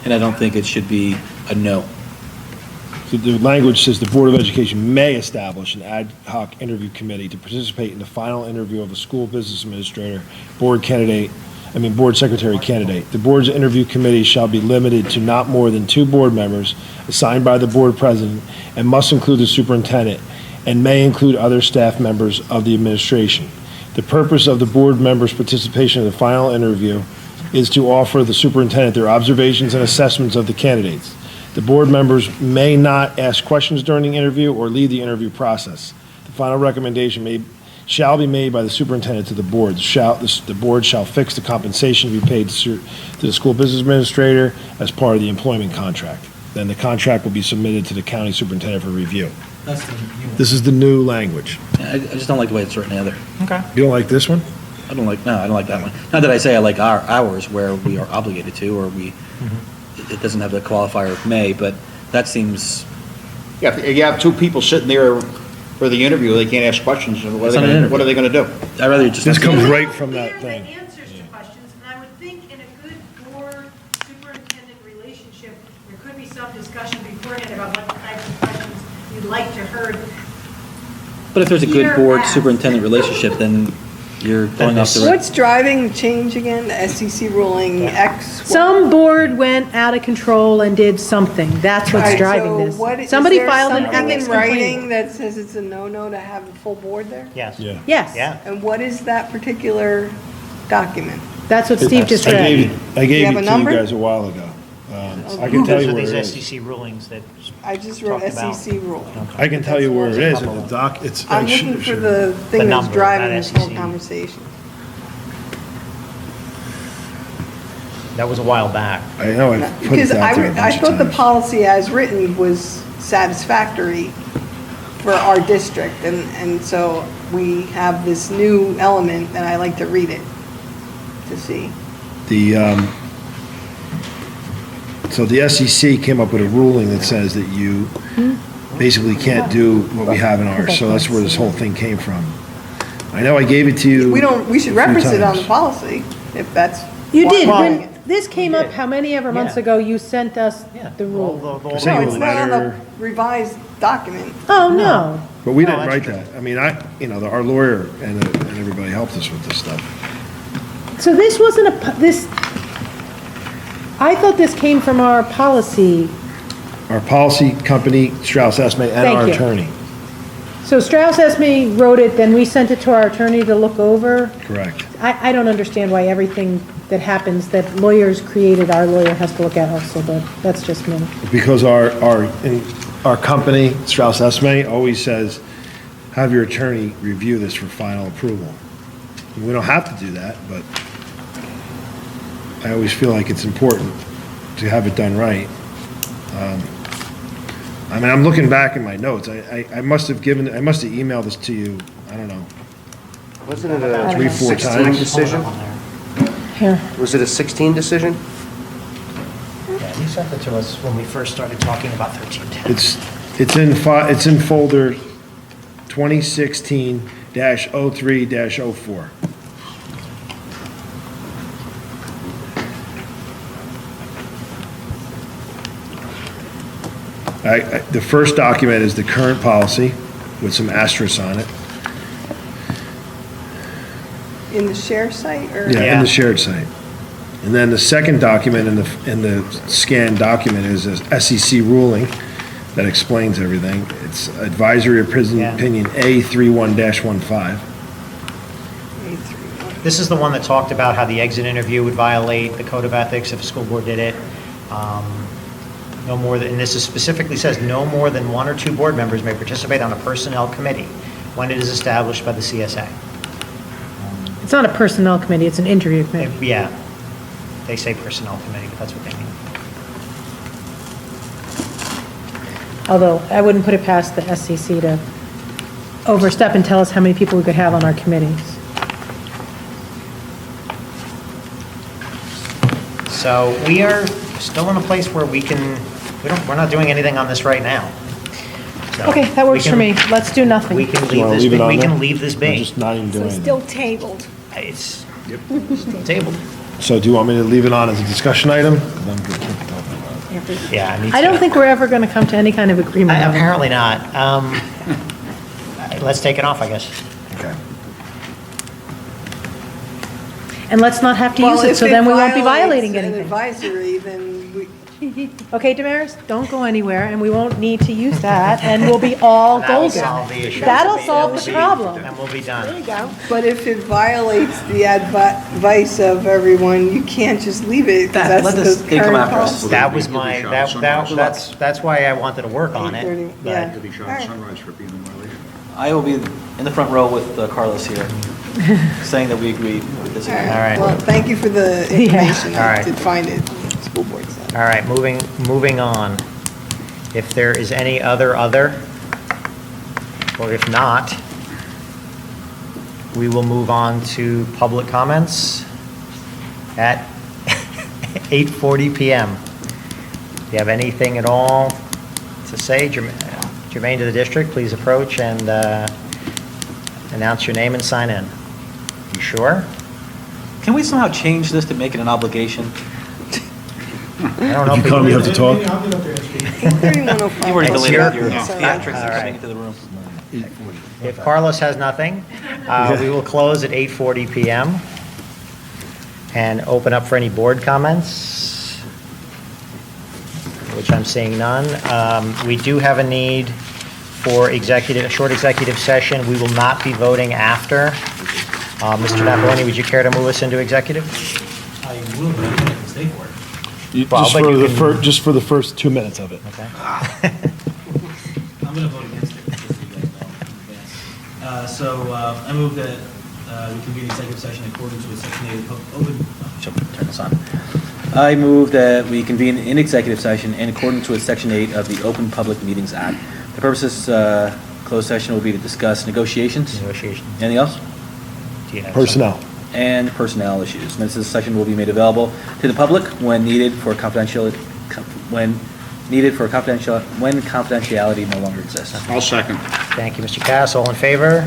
S6: and I don't think it should be a no.
S4: So the language says the Board of Education may establish an ad hoc interview committee to participate in the final interview of a school business administrator, board secretary candidate. The board's interview committee shall be limited to not more than 2 board members assigned by the board president and must include the superintendent and may include other staff members of the administration. The purpose of the board members' participation in the final interview is to offer the superintendent their observations and assessments of the candidates. The board members may not ask questions during the interview or lead the interview process. The final recommendation may shall be made by the superintendent to the board. The board shall fix the compensation to be paid to the school business administrator as part of the employment contract. Then the contract will be submitted to the county superintendent for review.
S6: That's the new one.
S4: This is the new language.
S6: I just don't like the way it's written either.
S1: Okay.
S4: You don't like this one?
S6: I don't like that one. Not that I say I like ours where we are obligated to, or it doesn't have the qualifier of may, but that seems,
S8: Yeah, if you have two people sitting there for the interview, they can't ask questions, and
S6: It's not an interview.
S8: what are they gonna do?
S6: I'd rather just.
S4: This comes right from that
S7: Here's
S4: thing.
S7: the answers to questions, and I would think in a good board-superintendent relationship, there could be some discussion beforehand about what types of questions you'd like to heard.
S6: But if there's a good
S7: Here
S6: board
S7: asked.
S6: superintendent relationship, then you're going off the right.
S9: What's driving the change again? The SEC ruling X? what?
S10: Some board went out of control and did something. That's what's
S9: Right,
S10: driving
S9: so
S10: this.
S9: what- is
S10: Somebody
S9: there
S10: filed an
S9: something
S10: ethics
S9: in writing
S10: complaint.
S9: that says it's a no-no to have a full board there?
S1: Yes.
S4: Yeah.
S10: Yes.
S1: Yeah.
S9: And what is that particular document?
S10: That's what Steve just
S4: I
S10: read.
S4: gave
S9: Do you
S4: it
S9: have
S4: to
S9: a
S4: you
S9: number?
S4: guys a while ago. I can tell
S1: Those
S4: you
S1: are
S4: where it
S1: these
S4: is.
S1: SEC rulings that.
S9: I just wrote
S1: Talked about.
S9: SEC rule.
S4: I can tell you where it is, and the doc, it's. I
S9: I'm
S4: should-
S9: looking for
S4: should-
S9: the thing
S1: The
S9: that's
S1: number,
S9: driving
S1: not
S9: this whole
S1: SEC.
S9: conversation.
S1: That was a while back.
S4: I know, I put
S9: Because
S4: it out there a
S9: I
S4: bunch of
S9: thought the
S4: times.
S9: policy as written was satisfactory for our district, and so we have this new element, and I like to read it to see.
S4: So the SEC came up with a ruling that says that you basically can't do what we have in ours, so that's where this whole thing came from. I know I gave it to you.
S9: We should
S4: a few
S9: reference it on the
S4: times.
S9: policy, if that's.
S10: You did,
S9: why-
S10: when this came up, how many ever months
S1: Yeah.
S10: ago, you sent us
S1: Yeah.
S10: the rule.
S4: I sent
S9: No,
S4: you
S9: it's
S4: a
S9: not on the
S4: letter.
S9: revised document.
S10: Oh, no.
S4: But we
S1: No,
S4: didn't
S1: that's
S4: write
S1: true.
S4: that. I mean, our lawyer and everybody helped us with this stuff.
S10: So this wasn't I thought this came from our policy.
S4: Our policy company, Strauss Esme, and
S10: Thank
S4: our
S10: you.
S4: attorney.
S10: So Strauss Esme wrote it, then we sent it to our attorney to look over.
S4: Correct.
S10: I don't understand why everything that happens that lawyers created, our lawyer has to look at also, but that's just me.
S4: Because our company, Strauss Esme, always says, have your attorney review this for final approval. We don't have to do that, but I always feel like it's important to have it done right. I mean, I'm looking back in my notes. I must have emailed this to you, I don't know,
S3: Wasn't it a
S4: 3-4
S3: 16
S4: times.
S3: decision?
S10: Here.
S3: Was it a 16 decision?
S1: Yeah, you sent it to us when we first started talking about 1310.
S4: It's in folder 2016-03-04. The first document is the current policy with some asterisks on it.
S9: In the share site, or?
S4: Yeah, in
S1: Yeah.
S4: the shared site. And then the second document in the scanned document is a SEC ruling that explains everything. It's advisory
S1: Yeah.
S4: opinion A31-15.
S1: This is the one that talked about how the exit interview would violate the code of ethics if a school board did it. No more than, and this is specifically says, no more than one or two board members may participate on a personnel committee when it is established by the CSA.
S10: It's not a personnel committee, it's an interview committee.
S1: Yeah, they say personnel committee, but that's what they mean.
S10: Although I wouldn't put it past the SEC to overstep and tell us how many people we could have on our committees.
S1: So we are still in a place where we're not doing anything on this right now. So
S10: Okay, that works
S1: we
S10: for
S1: can-
S10: me. Let's do nothing.
S1: We can
S4: You
S1: leave
S4: wanna
S1: this,
S4: leave it on
S1: we
S4: there?
S1: can leave this
S4: Or
S1: be.
S4: just not even do
S2: So it's
S4: anything?
S2: still tabled.
S1: It's still tabled.
S4: So do you want me to leave it on as a discussion item? 'Cause I'm good to talk about it.
S1: Yeah, me
S10: I don't
S1: too.
S10: think we're ever going to come to any kind of agreement on it.
S1: Apparently not. Let's take it off, I guess.
S4: Okay.
S10: And let's not have to
S9: Well,
S10: use it,
S9: if
S10: so then we won't be violating
S9: violates an
S10: anything.
S9: advisory, then we,
S10: Okay, Damaris, don't go anywhere, and we won't need to use that, and we'll be all
S1: That'll
S10: golden.
S1: solve the issue.
S10: That'll solve the problem.
S1: And we'll be done.
S9: but if it violates the advice of everyone, you can't just leave it, because
S6: Let
S9: that's
S6: this
S9: the
S6: thing come
S9: current
S6: after us.
S9: policy.
S1: That was that's why I wanted to work on it.
S9: 8:30,
S1: but-
S9: yeah.
S8: Could be shot
S9: All right.
S8: at sunrise for being in violation.
S6: I will be in the front row with Carlos here, saying that we agreed with this.
S9: All right.
S1: All right.
S9: Well, thank you for the information.
S1: All
S9: I
S1: right.
S9: did find it, school board said.
S1: All right, moving on. If there is any other, or if not, we will move on to public comments at 8:40 PM. If you have anything at all to say, germane to the district, please approach and announce your name and sign in. You sure?
S6: Can we somehow change this to make it an obligation?
S1: I don't know
S4: If
S1: if
S4: you come, you have to talk.
S9: 8:31:05.
S6: You've already
S1: It's
S6: deleted
S1: here?
S6: your
S9: No.
S6: theatrics
S1: All
S6: and
S1: right.
S6: coming into the room.
S1: If Carlos has nothing, we will close at 8:40 PM and open up for any board comments, which I'm seeing none. We do have a need for a short executive session. We will not be voting after. Mr. Napoloni, would you care to move us into executive?
S6: I will, but I can stay for it.
S1: Well,
S4: Just
S1: but
S4: for
S1: you
S4: the
S1: can-
S4: just for the first 2 minutes of it.
S1: Okay.
S6: I'm going to vote against it, just so you guys know in advance. So I move that we convene executive session in accordance with Section 8 of open, turn this on. I move that we convene in executive session in accordance with Section 8 of the Open Public Meetings Act. The purpose of this closed session will be to discuss negotiations.
S1: Negotiations.
S6: Anything else?
S1: Do you have
S4: Personnel.
S6: And personnel issues. Minutes of this session will be made available to the public when needed for confidentiality when confidentiality no longer exists.
S8: I'll second.
S1: Thank you, Mr. Cass. All in favor?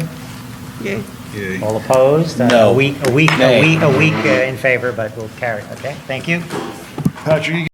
S9: Yay.
S8: Yay.
S1: All opposed?
S6: No.
S1: A week
S6: Nay.
S1: in favor, but we'll carry. Okay, thank you.
S4: Patrick, you